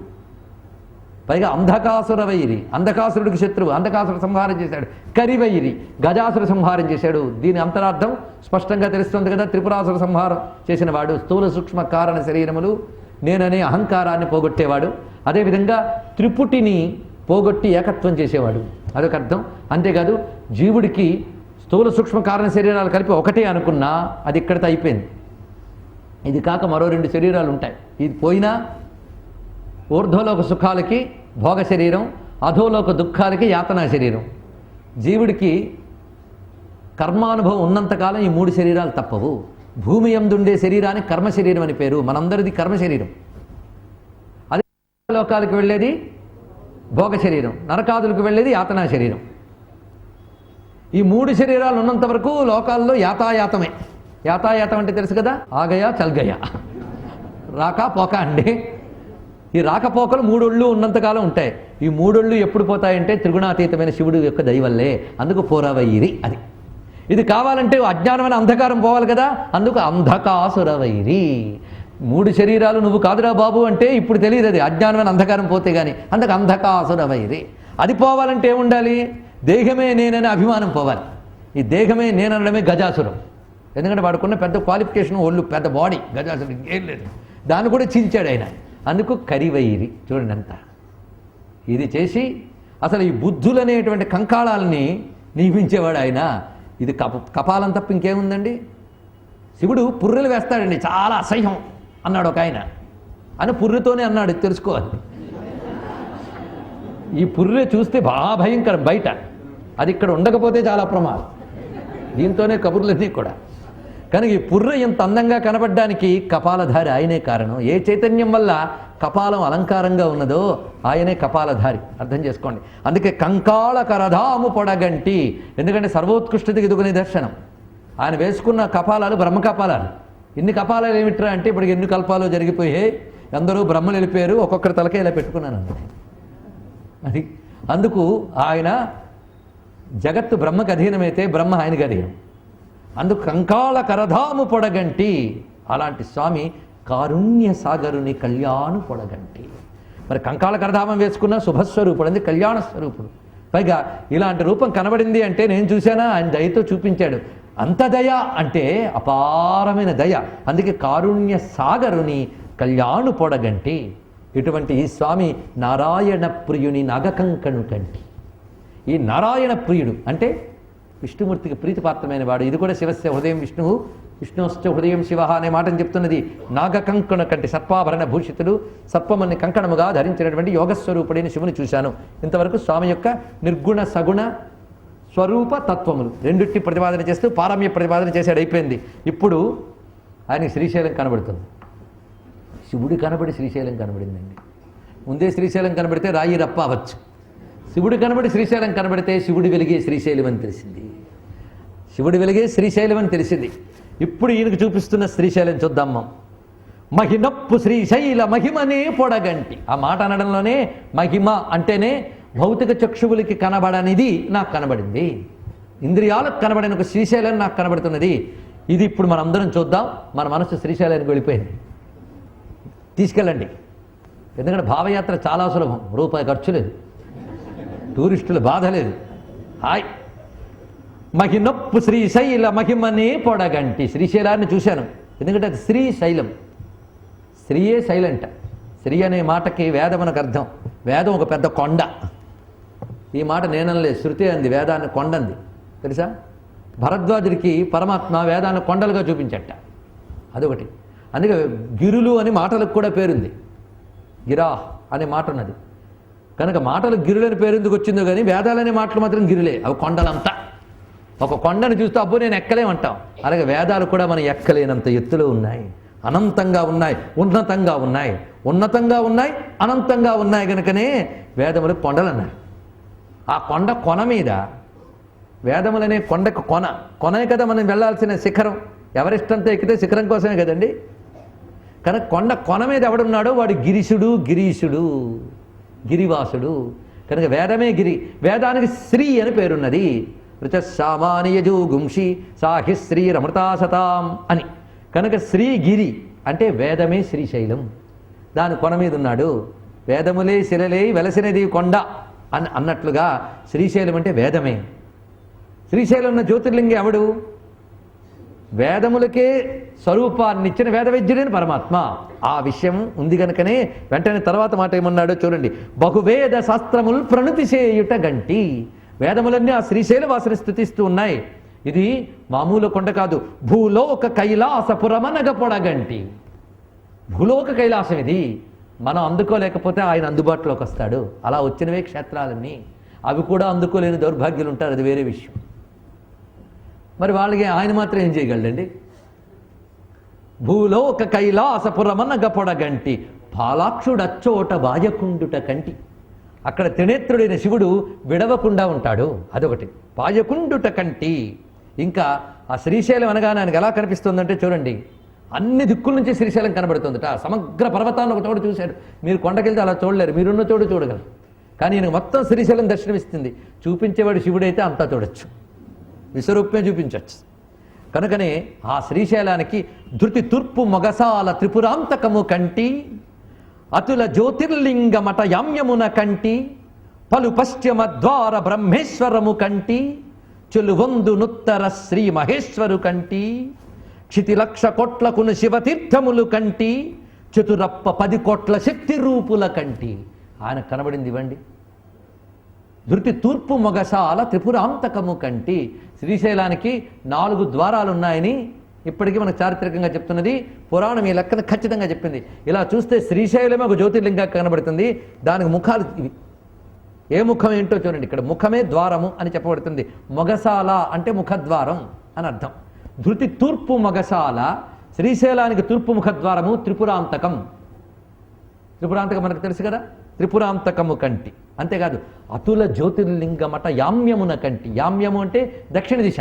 పైగా అంధకాసుర వైరి, అంధకాసురుడికి శత్రువు. అంధకాసుర సంహారం చేశాడు. కరివైరి, గజాసుర సంహారం చేశాడు. దీని అంతరార్థం స్పష్టంగా తెలుస్తుంది కదా. త్రిపురాసుర సంహారం చేసిన వాడు, స్థూల సూక్ష్మ కారణ శరీరములు నేననే అహంకారాన్ని పోగొట్టేవాడు. అదేవిధంగా త్రిపుటిని పోగొట్టి ఏకత్వం చేసేవాడు. అదొక అర్థం. అంతేకాదు జీవుడికి స్థూల సూక్ష్మ కారణ శరీరాలు కలిపి ఒకటే అనుకున్నా అది ఇక్కడితో అయిపోయింది. ఇది కాక మరో 2 శరీరాలు ఉంటాయి. ఇది పోయినా ఊర్ధ్వలోక సుఖాలకి భోగ శరీరం, అధోలోక దుఃఖాలకి యాతనా శరీరం. జీవుడికి కర్మానుభవం ఉన్నంతకాలం ఈ 3 శరీరాలు తప్పవు. భూమి యందుండే శరీరానికి కర్మ శరీరం అని పేరు. మనందరిది కర్మ శరీరం. అదే లోకాలకు వెళ్ళేది భోగ శరీరం, నరకాదులకు వెళ్ళేది యాతనా శరీరం. ఈ 3 శరీరాలు ఉన్నంత వరకు లోకాల్లో యాతాయాతమే. యాతాయాతం అంటే తెలుసు కదా, ఆగయా చల్గయా, రాక పోక అండి. ఈ రాకపోకలు 3 ఒళ్ళు ఉన్నంతకాలం ఉంటాయి. ఈ 3 ఒళ్ళు ఎప్పుడు పోతాయంటే త్రిగుణాతీతమైన శివుడు యొక్క దయ వల్లే. అందుకు పోరవైరి అది. ఇది కావాలంటే అజ్ఞానమైన అంధకారం పోవాలి కదా, అందుకు అంధకాసురవైరి. 3 శరీరాలు నువ్వు కాదురా బాబు అంటే ఇప్పుడు తెలియదు, అది అజ్ఞానమైన అంధకారం పోతే కానీ. అందుకు అంధకాసురవైరి. అది పోవాలంటే ఏముండాలి? దేహమే నేననే అభిమానం పోవాలి. ఈ దేహమే నేననడమే గజాసురం. ఎందుకంటే వాడుకున్న పెద్ద క్వాలిఫికేషన్, ఒళ్ళు పెద్ద బాడీ, గజాసురం ఏం లేదు. దాన్ని కూడా చీల్చాడు ఆయన. అందుకు కరివైరి. చూడండి అంత ఇది చేసి అసలు ఈ బుద్ధులనేటువంటి కంకాళాలని నియమించేవాడు ఆయన. ఇది కపాలం తప్ప ఇంకేముందండి? శివుడు పుర్రెలు వేస్తాడండి, చాలా అసహ్యం అన్నాడు ఒక ఆయన. అని పుర్రెతోనే అన్నాడు, తెలుసుకోవాలి. ఈ పుర్రె చూస్తే బాగా భయంకరం బయట, అది ఇక్కడ ఉండకపోతే చాలా ప్రమాదం. దీంతోనే కబుర్లన్నీ కూడా. కనుక ఈ పుర్రె ఇంత అందంగా కనబడ్డానికి కపాలధారి ఆయనే కారణం. ఏ చైతన్యం వల్ల కపాలం అలంకారంగా ఉన్నదో ఆయనే కపాలధారి. అర్థం చేసుకోండి. అందుకే కంకాళ కరధాము పొడగంటి. ఎందుకంటే సర్వోత్కృష్టతకి ఇదిగో నిదర్శనం. ఆయన వేసుకున్న కపాలాలు బ్రహ్మ కపాలాలు. ఇన్ని కపాలాలు ఏమిట్రా అంటే ఇప్పుడు ఎన్ని కల్పాలు జరిగిపోయాయి, అందరూ బ్రహ్మలు వెళ్ళిపోయారు, ఒక్కొక్కరి తలకే ఇలా పెట్టుకున్నాను అది. అందుకు ఆయన జగత్తు బ్రహ్మకు అధీనమైతే బ్రహ్మ ఆయనకు అధీనం. అందుకు కంకాళ కరధాము పొడగంటి. అలాంటి స్వామి కారుణ్య సాగరుని కళ్యాణు పొడగంటి. మరి కంకాళ కరధామం వేసుకున్న శుభస్వరూపుడు, అంటే కళ్యాణ స్వరూపుడు. పైగా ఇలాంటి రూపం కనబడింది అంటే నేను చూశానా, ఆయన దయతో చూపించాడు. అంత దయ అంటే అపారమైన దయ. అందుకే కారుణ్య సాగరుని కళ్యాణు పొడగంటి. ఇటువంటి ఈ స్వామి నారాయణ ప్రియుని నాగకంకణు కంటి. ఈ నారాయణ ప్రియుడు అంటే విష్ణుమూర్తికి ప్రీతిపాత్రమైన వాడు. ఇది కూడా శివస్య హృదయం విష్ణువు, విష్ణుశ్చ హృదయం శివ అనే మాటను చెప్తున్నది. నాగకంకణ కంటి సర్పాభరణ భూషితుడు, సర్పమన్ని కంకణముగా ధరించినటువంటి యోగస్వరూపుడైన శివుని చూశాను. ఇంతవరకు స్వామి యొక్క నిర్గుణ సగుణ స్వరూప తత్వములు రెండిటి ప్రతిపాదన చేస్తూ పారమ్య ప్రతిపాదన చేశాడు, అయిపోయింది. ఇప్పుడు ఆయనకి శ్రీశైలం కనబడుతుంది. శివుడు కనబడి శ్రీశైలం కనబడిందండి. ముందే శ్రీశైలం కనబడితే రాయి రప్ప అవ్వచ్చు. శివుడు కనబడి శ్రీశైలం కనబడితే శివుడు వెలిగే శ్రీశైలం అని తెలిసింది. శివుడు వెలిగే శ్రీశైలం అని తెలిసింది. ఇప్పుడు ఈయనకు చూపిస్తున్న శ్రీశైలం చూద్దాం. మహినప్పు శ్రీశైల మహిమనే పొడగంటి. ఆ మాట అనడంలోనే మహిమ అంటేనే భౌతిక చక్షువులకి కనబడనిది నాకు కనబడింది, ఇంద్రియాలకు కనబడిన ఒక శ్రీశైలం నాకు కనబడుతున్నది. ఇది ఇప్పుడు మనందరం చూద్దాం. మన మనసు శ్రీశైలానికి వెళ్ళిపోయింది. తీసుకెళ్ళండి. ఎందుకంటే భావయాత్ర చాలా సులభం, రూపాయి ఖర్చు లేదు, టూరిస్టుల బాధ లేదు. హాయ్. మహినొప్పు శ్రీశైల మహిమనే పొడగంటి. శ్రీశైలాన్ని చూశాను, ఎందుకంటే అది శ్రీశైలం. శ్రీయే శైలంట. శ్రీ అనే మాటకి వేదమునకు అర్థం. వేదం ఒక పెద్ద కొండ. ఈ మాట నేనలేదు, శృతి అంది, వేదాన్ని కొండంది. తెలుసా? భరద్వాజుడికి పరమాత్మ వేదాన్ని కొండలుగా చూపించట. అదొకటి. అందుకే గిరులు అని మాటలకు కూడా పేరుంది. గిరా అనే మాట ఉన్నది. కనుక మాటలు గిరులని పేరు ఎందుకు వచ్చిందో కానీ వేదాలనే మాటలు మాత్రం గిరులే. అవి కొండలంతా. ఒక కొండను చూస్తే అబ్బో నేను ఎక్కలేమంటాం. అలాగే వేదాలు కూడా మనం ఎక్కలేనంత ఎత్తులో ఉన్నాయి, అనంతంగా ఉన్నాయి, ఉన్నతంగా ఉన్నాయి. ఉన్నతంగా ఉన్నాయి, అనంతంగా ఉన్నాయి. కనుకనే వేదములు కొండలు అన్నారు. ఆ కొండ కొన మీద వేదములనే కొండకు కొనే కదా మనం వెళ్ళాల్సిన శిఖరం. ఎవరెస్ట్ అంతా ఎక్కితే శిఖరం కోసమే కదండి. కనుక కొండ కొన మీద ఎవడున్నాడో వాడు గిరీశుడు, గిరీశుడు, గిరివాసుడు. కనుక వేదమే గిరి. వేదానికి శ్రీ అని పేరున్నది. రుచామానియజు గుంషి సాహి శ్రీ రమృతాసతాం అని. కనుక శ్రీగిరి అంటే వేదమే శ్రీశైలం. దాని కొన మీద ఉన్నాడు. వేదములే శిలలే వెలసినది కొండ అన్నట్లుగా శ్రీశైలం అంటే వేదమే. శ్రీశైలం ఉన్న జ్యోతిర్లింగం ఎవడు? వేదములకే స్వరూపాన్ని ఇచ్చిన వేదవిద్యుడైన పరమాత్మ. ఆ విషయం ఉంది కనుకనే వెంటనే తర్వాత మాట ఏమన్నాడో చూడండి. బహువేద శాస్త్రములు ప్రణుతి చేయుట గంటి. వేదములన్నీ ఆ శ్రీశైల వాసిని స్థుతిస్తూ ఉన్నాయి. ఇది మామూలు కొండ కాదు, భూలోక కైలాసపురమనగ పొడగంటి. భూలోక కైలాసం ఇది. మనం అందుకోలేకపోతే ఆయన అందుబాటులోకి వస్తాడు. అలా వచ్చినవే క్షేత్రాలన్నీ. అవి కూడా అందుకోలేని దౌర్భాగ్యులు ఉంటారు, అది వేరే విషయం. మరి వాళ్ళకి ఆయన మాత్రం ఏం చేయగలడండి? భూలోక కైలాసపురమనగ పొడగంటి పాలాక్షుడచ్చోట బాయకుండుట కంటి. అక్కడ త్రినేత్రుడైన శివుడు విడవకుండా ఉంటాడు, అదొకటి. బాయకుండుట కంటి. ఇంకా ఆ శ్రీశైలం అనగానే ఆయనకు ఎలా కనిపిస్తుందంటే చూడండి, అన్ని దిక్కుల నుంచి శ్రీశైలం కనబడుతుందట. సమగ్ర పర్వతాన్ని ఒక చోటు చూశాడు. మీరు కొండకెళ్తే అలా చూడలేరు, మీరున్న చోటు చూడగలరు. కానీ ఈయనకు మొత్తం శ్రీశైలం దర్శనమిస్తుంది. చూపించేవాడు శివుడైతే అంతా చూడొచ్చు, విశ్వరూపమే చూపించవచ్చు. కనుకనే ఆ శ్రీశైలానికి ధృతి తూర్పు మొగసాల త్రిపురాంతకము కంటి, అతుల జ్యోతిర్లింగమట యామ్యమున కంటి, పలు పశ్చిమ ద్వార బ్రహ్మేశ్వరము కంటి, చెలువొందు నుత్తర శ్రీ మహేశ్వరు కంటి, క్షితిలక్ష కోట్లకును శివతీర్థములు కంటి, చతురప్ప 10 కోట్ల శక్తి రూపుల కంటి. ఆయన కనబడింది ఇవ్వండి. ధృతి తూర్పు మొగసాల త్రిపురాంతకము కంటి. శ్రీశైలానికి 4 ద్వారాలు ఉన్నాయని ఇప్పటికీ మనకు చారిత్రకంగా చెప్తున్నది. పురాణం ఈ లెక్కన ఖచ్చితంగా చెప్పింది. ఇలా చూస్తే శ్రీశైలమే ఒక జ్యోతిర్లింగా కనబడుతుంది. దానికి ముఖాలు ఇవి. ఏ ముఖం ఏంటో చూడండి. ఇక్కడ ముఖమే ద్వారము అని చెప్పబడుతుంది. మొగసాల అంటే ముఖద్వారం అని అర్థం. ధృతి తూర్పు మొగసాల, శ్రీశైలానికి తూర్పు ముఖద్వారము త్రిపురాంతకం. త్రిపురాంతకం మనకు తెలుసు కదా, త్రిపురాంతకము కంటి. అంతేకాదు అతుల జ్యోతిర్లింగమట యామ్యమున కంటి. యామ్యము అంటే దక్షిణ దిశ.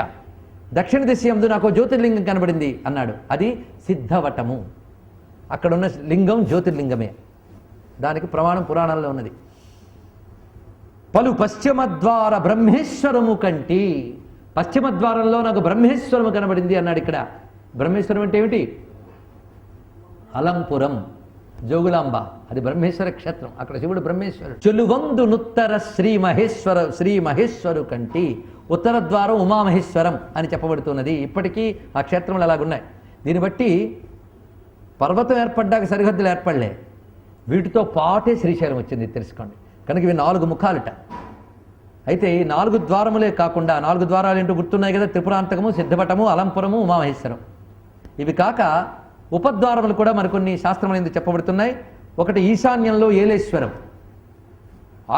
దక్షిణ దిశ యందు నాకు జ్యోతిర్లింగం కనబడింది అన్నాడు. అది సిద్ధవటము. అక్కడున్న లింగం జ్యోతిర్లింగమే. దానికి ప్రమాణం పురాణంలో ఉన్నది. పలు పశ్చిమ ద్వార బ్రహ్మేశ్వరము కంటి. పశ్చిమ ద్వారంలో నాకు బ్రహ్మేశ్వరము కనబడింది అన్నాడు. ఇక్కడ బ్రహ్మేశ్వరం అంటే ఏమిటి? అలంపురం, జోగులాంబ, అది బ్రహ్మేశ్వర క్షేత్రం. అక్కడ శివుడు బ్రహ్మేశ్వరుడు. చెలువందు నుత్తర శ్రీ మహేశ్వరు కంటి. ఉత్తర ద్వారం ఉమామహేశ్వరం అని చెప్పబడుతున్నది. ఇప్పటికీ ఆ క్షేత్రములు అలాగున్నాయి. దీన్ని బట్టి పర్వతం ఏర్పడ్డాక సరిహద్దులు ఏర్పడలే, వీటితో పాటే శ్రీశైలం వచ్చింది తెలుసుకోండి. కనుక ఇవి 4 ముఖాలుట. అయితే ఈ 4 ద్వారములే కాకుండా 4 ద్వారాలు ఏంటో గుర్తున్నాయి కదా, త్రిపురాంతకము, సిద్ధవటము, అలంపురము, ఉమామహేశ్వరం. ఇవి కాక ఉపద్వారములు కూడా మరికొన్ని శాస్త్రములు ఎందుకు చెప్పబడుతున్నాయి. ఒకటి ఈశాన్యంలో ఏలేశ్వరం,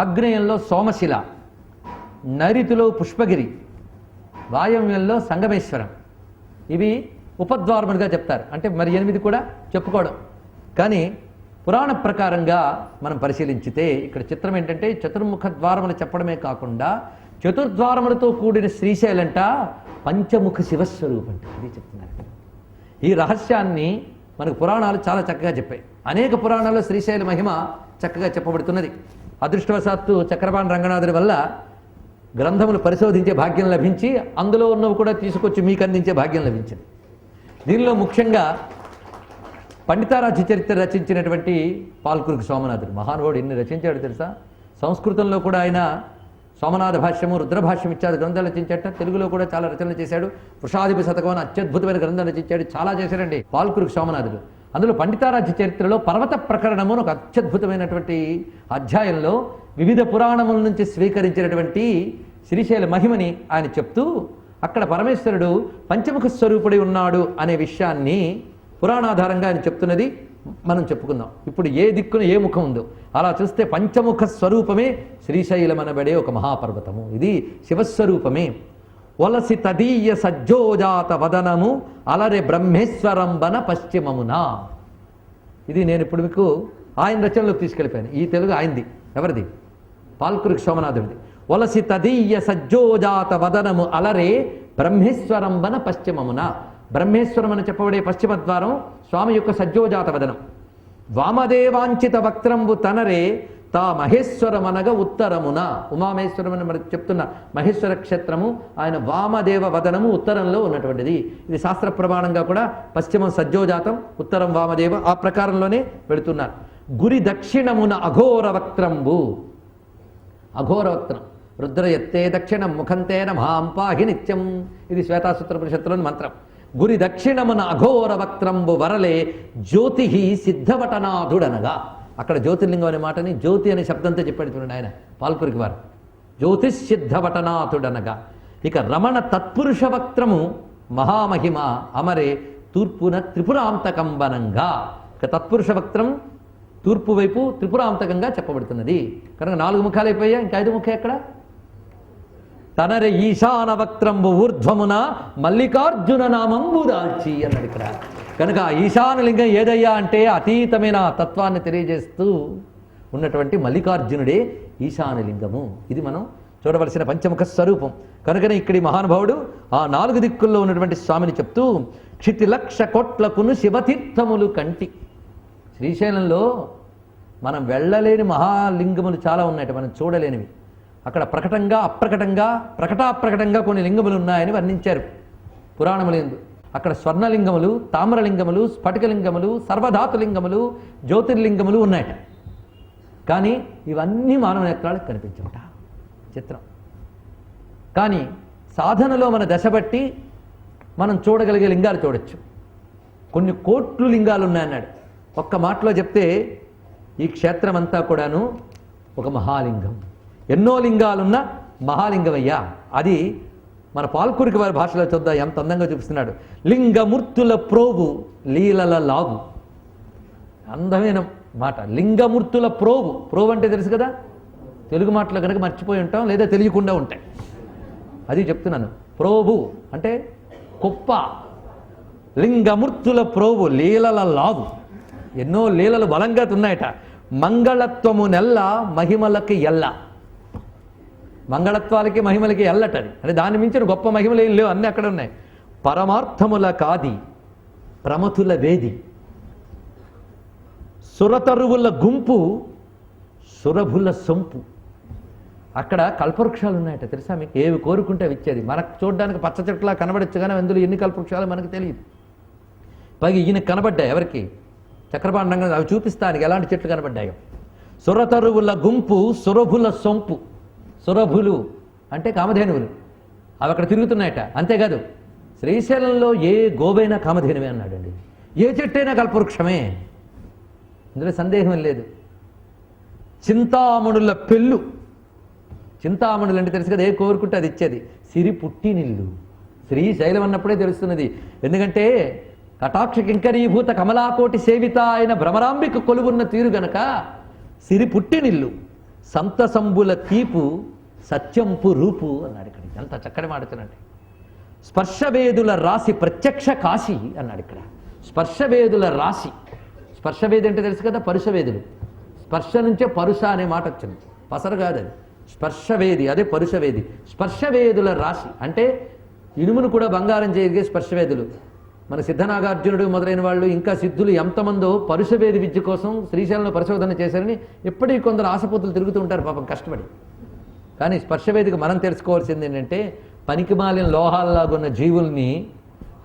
ఆగ్నేయంలో సోమశిల, నైరుతిలో పుష్పగిరి, వాయవ్యంలో సంగమేశ్వరం. ఇవి ఉపద్వారములుగా చెప్తారు. అంటే మరి 8 కూడా చెప్పుకోవడం. కానీ పురాణ ప్రకారంగా మనం పరిశీలించితే ఇక్కడ చిత్రం ఏంటంటే, చతుర్ముఖ ద్వారములు చెప్పడమే కాకుండా చతుర్ద్వారములతో కూడిన శ్రీశైలంట పంచముఖ శివస్వరూపంట. ఇది చెప్తున్నారు. ఈ రహస్యాన్ని మనకు పురాణాలు చాలా చక్కగా చెప్పాయి. అనేక పురాణాల్లో శ్రీశైల మహిమ చక్కగా చెప్పబడుతున్నది. అదృష్టవశాత్తు చక్రపాణి రంగనాథుడి వల్ల గ్రంథములు పరిశోధించే భాగ్యం లభించి అందులో ఉన్నవి కూడా తీసుకొచ్చి మీకు అందించే భాగ్యం లభించింది. దీనిలో ముఖ్యంగా పండితారాధ్య చరిత్ర రచించినటువంటి పాల్కురికి సోమనాథుడు మహానుభావుడు ఎన్ని రచించాడు తెలుసా. సంస్కృతంలో కూడా ఆయన సోమనాథ భాష్యము, రుద్రభాష్యం ఇత్యాది గ్రంథాలు రచించాట. తెలుగులో కూడా చాలా రచనలు చేశాడు. వృషాధిప శతకం అని అత్యద్భుతమైన గ్రంథం రచించాడు. చాలా చేశాడండి పాల్కురికి సోమనాథుడు. అందులో పండితారాధ్య చరిత్రలో పర్వత ప్రకరణము ఒక అత్యద్భుతమైనటువంటి అధ్యాయంలో వివిధ పురాణముల నుంచి స్వీకరించినటువంటి శ్రీశైల మహిమని ఆయన చెప్తూ అక్కడ పరమేశ్వరుడు పంచముఖ స్వరూపుడై ఉన్నాడు అనే విషయాన్ని పురాణాధారంగా ఆయన చెప్తున్నది మనం చెప్పుకుందాం. ఇప్పుడు ఏ దిక్కున ఏ ముఖం ఉందో అలా చూస్తే పంచముఖ స్వరూపమే శ్రీశైలం అనబడే ఒక మహాపర్వతము. ఇది శివస్వరూపమే. వలసి తదీయ సజ్జోజాత వదనము అలరె బ్రహ్మేశ్వరంబన పశ్చిమమున. ఇది నేను ఇప్పుడు మీకు ఆయన రచనలోకి తీసుకెళ్ళిపోయాను. ఈ తెలుగు ఆయనది. ఎవరిది? పాల్కురికి సోమనాథుడిది. వలసి తదీయ సజ్జోజాత వదనము అలరే బ్రహ్మేశ్వరంబన పశ్చిమమున. బ్రహ్మేశ్వరం అని చెప్పబడే పశ్చిమ ద్వారం స్వామి యొక్క సజ్జోజాత వదనం. వామదేవాంచిత వక్త్రంబు తనరే తా మహేశ్వరమనగా ఉత్తరమున. ఉమామహేశ్వరం అని మనకు చెప్తున్న మహేశ్వర క్షేత్రము ఆయన వామదేవ వదనము ఉత్తరంలో ఉన్నటువంటిది. ఇది శాస్త్ర ప్రమాణంగా కూడా పశ్చిమం సజ్జోజాతం, ఉత్తరం వామదేవ, ఆ ప్రకారంలోనే వెళుతున్నారు. గురి దక్షిణమున అఘోర వక్త్రంబు. అఘోర వక్త్రం రుద్ర ఎత్తే దక్షిణం ముఖంతేన మహాంపాహి నిత్యం. ఇది శ్వేతాసూత్ర పరిషత్తులోని మంత్రం. గురి దక్షిణమున అఘోర వక్త్రంబు వరలే జ్యోతి సిద్ధవటనాథుడనగా. అక్కడ జ్యోతిర్లింగం అనే మాటని జ్యోతి అనే శబ్దంతో చెప్పాడు చూడండి ఆయన పాల్కురికి వారు. జ్యోతిసిద్ధవటనాథుడనగా. ఇక రమణ తత్పురుష వక్త్రము మహామహిమ అమరే తూర్పున త్రిపురాంతకంబనంగా. ఇక తత్పురుష వక్త్రం తూర్పు వైపు త్రిపురాంతకంగా చెప్పబడుతున్నది. కనుక 4 ముఖాలు అయిపోయా, ఇంకా 5 ముఖం ఎక్కడ? తనరే ఈశాన వక్త్రంబు ఊర్ధ్వమున మల్లికార్జున నామంబు దాల్చి అన్నాడు ఇక్కడ. కనుక ఈశానలింగం ఏదయ్యా అంటే అతీతమైన తత్వాన్ని తెలియజేస్తూ ఉన్నటువంటి మల్లికార్జునుడే ఈశానలింగము. ఇది మనం చూడవలసిన పంచముఖ స్వరూపం. కనుకనే ఇక్కడి మహానుభావుడు ఆ 4 దిక్కుల్లో ఉన్నటువంటి స్వామిని చెప్తూ క్షితి 1,00,000 కోట్లకును శివతీర్థములు కంటి. శ్రీశైలంలో మనం వెళ్ళలేని మహాలింగములు చాలా ఉన్నాయట, మనం చూడలేనివి. అక్కడ ప్రకటంగా అప్రకటంగా ప్రకటాప్రకటంగా కొన్ని లింగములు ఉన్నాయని వర్ణించారు పురాణములందు. అక్కడ స్వర్ణలింగములు, తామ్రలింగములు, స్ఫటికలింగములు, సర్వధాతులింగములు, జ్యోతిర్లింగములు ఉన్నాయట. కానీ ఇవన్నీ మానవ నేత్రాలకు కనిపించట. చిత్రం. కానీ సాధనలో మన దశ బట్టి మనం చూడగలిగే లింగాలు చూడొచ్చు. కొన్ని కోట్లు లింగాలు ఉన్నాయన్నాడు. ఒక్క మాటలో చెప్తే ఈ క్షేత్రం అంతా కూడాను ఒక మహాలింగం. ఎన్నో లింగాలున్న మహాలింగమయ్యా. అది మన పాల్కురికి వారి భాషలో చూద్దాం, ఎంత అందంగా చూపిస్తున్నాడు. లింగమూర్తుల ప్రోగు లీలల లాగు. అందమైన మాట. లింగమూర్తుల ప్రోగు. ప్రోగు అంటే తెలుసు కదా, తెలుగు మాటలో కనుక మర్చిపోయి ఉంటాం, లేదా తెలియకుండా ఉంటాయి. అది చెప్తున్నాను. ప్రోగు అంటే కుప్ప. లింగమూర్తుల ప్రోగు లీలల లాగు. ఎన్నో లీలలు బలంగా ఉన్నాయట. మంగళత్వము నెల్ల మహిమలకి ఎల్ల. మంగళత్వాలకి మహిమలకి ఎల్లటది. అంటే దాన్ని మించిన గొప్ప మహిమలు ఏం లేవు, అన్నీ అక్కడ ఉన్నాయి. పరమార్థముల కాది ప్రమతుల వేది. సురతరువుల గుంపు సురభుల సొంపు. అక్కడ కల్పవృక్షాలు ఉన్నాయట, తెలుసా మీకు? ఏవి కోరుకుంటే అవి ఇచ్చేది. మనకు చూడడానికి పచ్చ చెట్లా కనబడచ్చు, కానీ అందులో ఎన్ని కల్పవృక్షాలు మనకు తెలియదు. పైగా ఈయన కనబడ్డాయి ఎవరికి? చక్రపాండంగా అవి చూపిస్తానికి ఎలాంటి చెట్లు కనబడ్డాయో. సురతరువుల గుంపు సురభుల సొంపు. సురభులు అంటే కామధేనువులు, అవి అక్కడ తిరుగుతున్నాయట. అంతేకాదు శ్రీశైలంలో ఏ గోవైనా కామధేనువే అన్నాడండి. ఏ చెట్టైనా కల్పవృక్షమే, ఇందులో సందేహం లేదు. చింతామణుల పెళ్ళు. చింతామణులు అంటే తెలుసు కదా, ఏ కోరుకుంటే అది ఇచ్చేది. సిరి పుట్టినిల్లు. శ్రీశైలం అన్నప్పుడే తెలుస్తున్నది. ఎందుకంటే కటాక్ష కింకరీభూత కమలాకోటి సేవిత అయిన భ్రమరాంబిక కొలువున్న తీరు గనక సిరి పుట్టినిల్లు. సంతసంబుల తీపు సత్యంపు రూపు అన్నాడు ఇక్కడ. ఎంత చక్కటి మాడుతున్నట్టు. స్పర్శవేదుల రాశి ప్రత్యక్ష కాశీ అన్నాడు ఇక్కడ. స్పర్శవేదుల రాశి. స్పర్శవేది అంటే తెలుసు కదా, పరుషవేదులు. స్పర్శ నుంచే పరుష అనే మాట వచ్చింది, పసరు కాదు అది. స్పర్శవేది, అదే పరుషవేది. స్పర్శవేదుల రాశి అంటే ఇనుమును కూడా బంగారం చేయగలిగే స్పర్శవేదులు. మన సిద్ధనాగార్జునుడు మొదలైన వాళ్ళు ఇంకా సిద్ధులు ఎంతమందో పరుషవేది విద్య కోసం శ్రీశైలంలో పరిశోధన చేశారని ఎప్పటికీ కొందరు ఆశపోతులు తిరుగుతూ ఉంటారు పాపం కష్టపడి. కానీ స్పర్శవేదికి మనం తెలుసుకోవాల్సింది ఏంటంటే పనికిమాలిన లోహాల్లాగున్న జీవుల్ని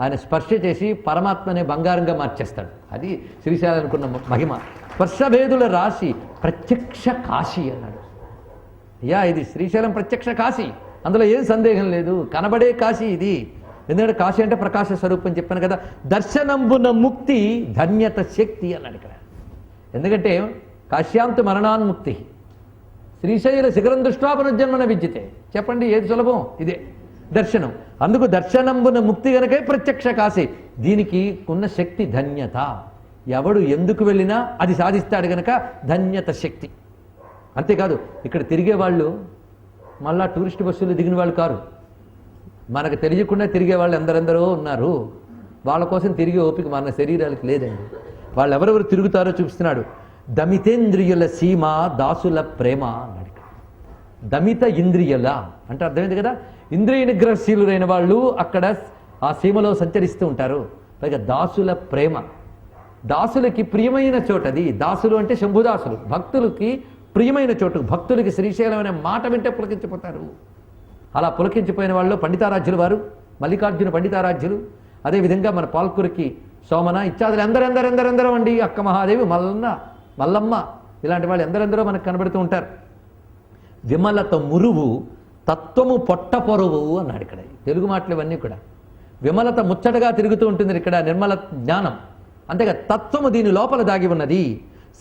ఆయన స్పర్శ చేసి పరమాత్మనే బంగారంగా మార్చేస్తాడు. అది శ్రీశైలానికి ఉన్న మహిమ. స్పర్శవేదుల రాశి ప్రత్యక్ష కాశీ అన్నాడు. అయ్యా ఇది శ్రీశైలం ప్రత్యక్ష కాశీ, అందులో ఏం సందేహం లేదు. కనబడే కాశీ ఇది. ఎందుకంటే కాశీ అంటే ప్రకాశ స్వరూపం చెప్పాను కదా. దర్శనంబున ముక్తి ధన్యత శక్తి అన్నాడు ఇక్కడ. ఎందుకంటే కాశ్యాంత మరణాన్ముక్తి శ్రీశైల శిఖరం దృష్ట్యా పునర్జన్మన విద్యతే. చెప్పండి ఏది సులభం? ఇదే దర్శనం. అందుకు దర్శనంబున ముక్తి గనకే ప్రత్యక్ష కాశీ. దీనికి ఉన్న శక్తి ధన్యత. ఎవడు ఎందుకు వెళ్ళినా అది సాధిస్తాడు గనక ధన్యత శక్తి. అంతేకాదు ఇక్కడ తిరిగే వాళ్ళు మళ్ళా టూరిస్ట్ బస్సులు దిగిన వాళ్ళు కారు. మనకు తెలియకుండా తిరిగే వాళ్ళు ఎందరెందరో ఉన్నారు. వాళ్ళ కోసం తిరిగే ఓపిక మన శరీరాలకు లేదండి. వాళ్ళు ఎవరెవరు తిరుగుతారో చూపిస్తున్నాడు. దమితేంద్రియుల సీమ దాసుల ప్రేమ అన్నాడు. దమిత ఇంద్రియుల అంటే అర్థమైంది కదా. ఇంద్రియ నిగ్రహశీలురైన వాళ్ళు అక్కడ ఆ సీమలో సంచరిస్తూ ఉంటారు. పైగా దాసుల ప్రేమ, దాసులకి ప్రియమైన చోటది. దాసులు అంటే శంభుదాసులు, భక్తులకి ప్రియమైన చోటు. భక్తులకి శ్రీశైలం అనే మాట వింటే పులకించిపోతారు. అలా పులకించిపోయిన వాళ్ళు పండితారాధ్యులు వారు, మల్లికార్జున పండితారాధ్యులు. అదేవిధంగా మన పాల్కురికి సోమన ఇత్యాదులు ఎందరెందరో అండి. అక్క మహాదేవి, మల్లమ్మ ఇలాంటి వాళ్ళు ఎందరెందరో మనకు కనబడుతూ ఉంటారు. విమలత మురువు తత్వము పొట్ట పొరువు అన్నాడు ఇక్కడ. తెలుగు మాటలు ఇవన్నీ కూడా. విమలత ముచ్చటగా తిరుగుతూ ఉంటుంది ఇక్కడ, నిర్మల జ్ఞానం. అంతేగా తత్వము దీని లోపల దాగి ఉన్నది.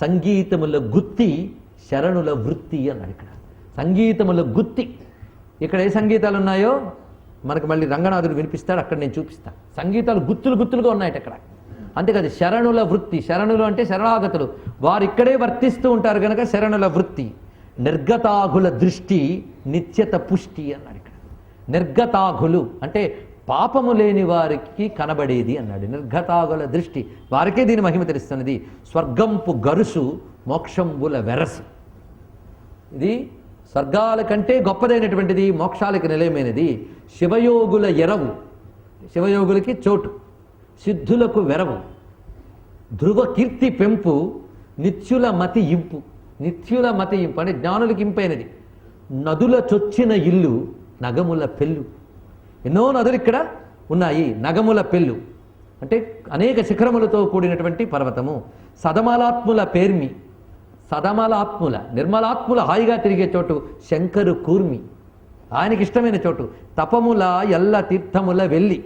సంగీతముల గుత్తి శరణుల వృత్తి అన్నాడు ఇక్కడ. సంగీతముల గుత్తి. ఇక్కడ ఏ సంగీతాలు ఉన్నాయో మనకు మళ్ళీ రంగనాథుడు వినిపిస్తాడు, అక్కడ నేను చూపిస్తాను. సంగీతాలు గుత్తులుగా ఉన్నాయట అక్కడ. అంతేకాదు శరణుల వృత్తి. శరణులు అంటే శరణాగతులు, వారు ఇక్కడే వర్తిస్తూ ఉంటారు కనుక శరణుల వృత్తి. నిర్గతాగుల దృష్టి నిత్యత పుష్టి అన్నాడు ఇక్కడ. నిర్గతాగులు అంటే పాపము లేని వారికి కనబడేది అన్నాడు. నిర్గతాగుల దృష్టి, వారికే దీని మహిమ తెలుస్తున్నది. స్వర్గంపు గరుసు మోక్షంబుల వెరసు. ఇది స్వర్గాల కంటే గొప్పదైనటువంటిది, మోక్షాలకి నిలయమైనది. శివయోగుల ఎరవు, శివయోగులకి చోటు, సిద్ధులకు వెరవు, ధ్రువ కీర్తి పెంపు, నిత్యుల మతి ఇంపు. నిత్యుల మతి ఇంపు అంటే జ్ఞానులకి ఇంపైనది. నదుల చొచ్చిన ఇల్లు, నగముల పెళ్ళు. ఎన్నో నదులు ఇక్కడ ఉన్నాయి. నగముల పెళ్ళు అంటే అనేక శిఖరములతో కూడినటువంటి పర్వతము. సదమలాత్ముల పేర్మి, సదమలాత్ముల నిర్మలాత్ముల హాయిగా తిరిగే చోటు శంకరు కూర్మి, ఆయనకి ఇష్టమైన చోటు. తపముల ఎల్ల తీర్థముల వెళ్ళి,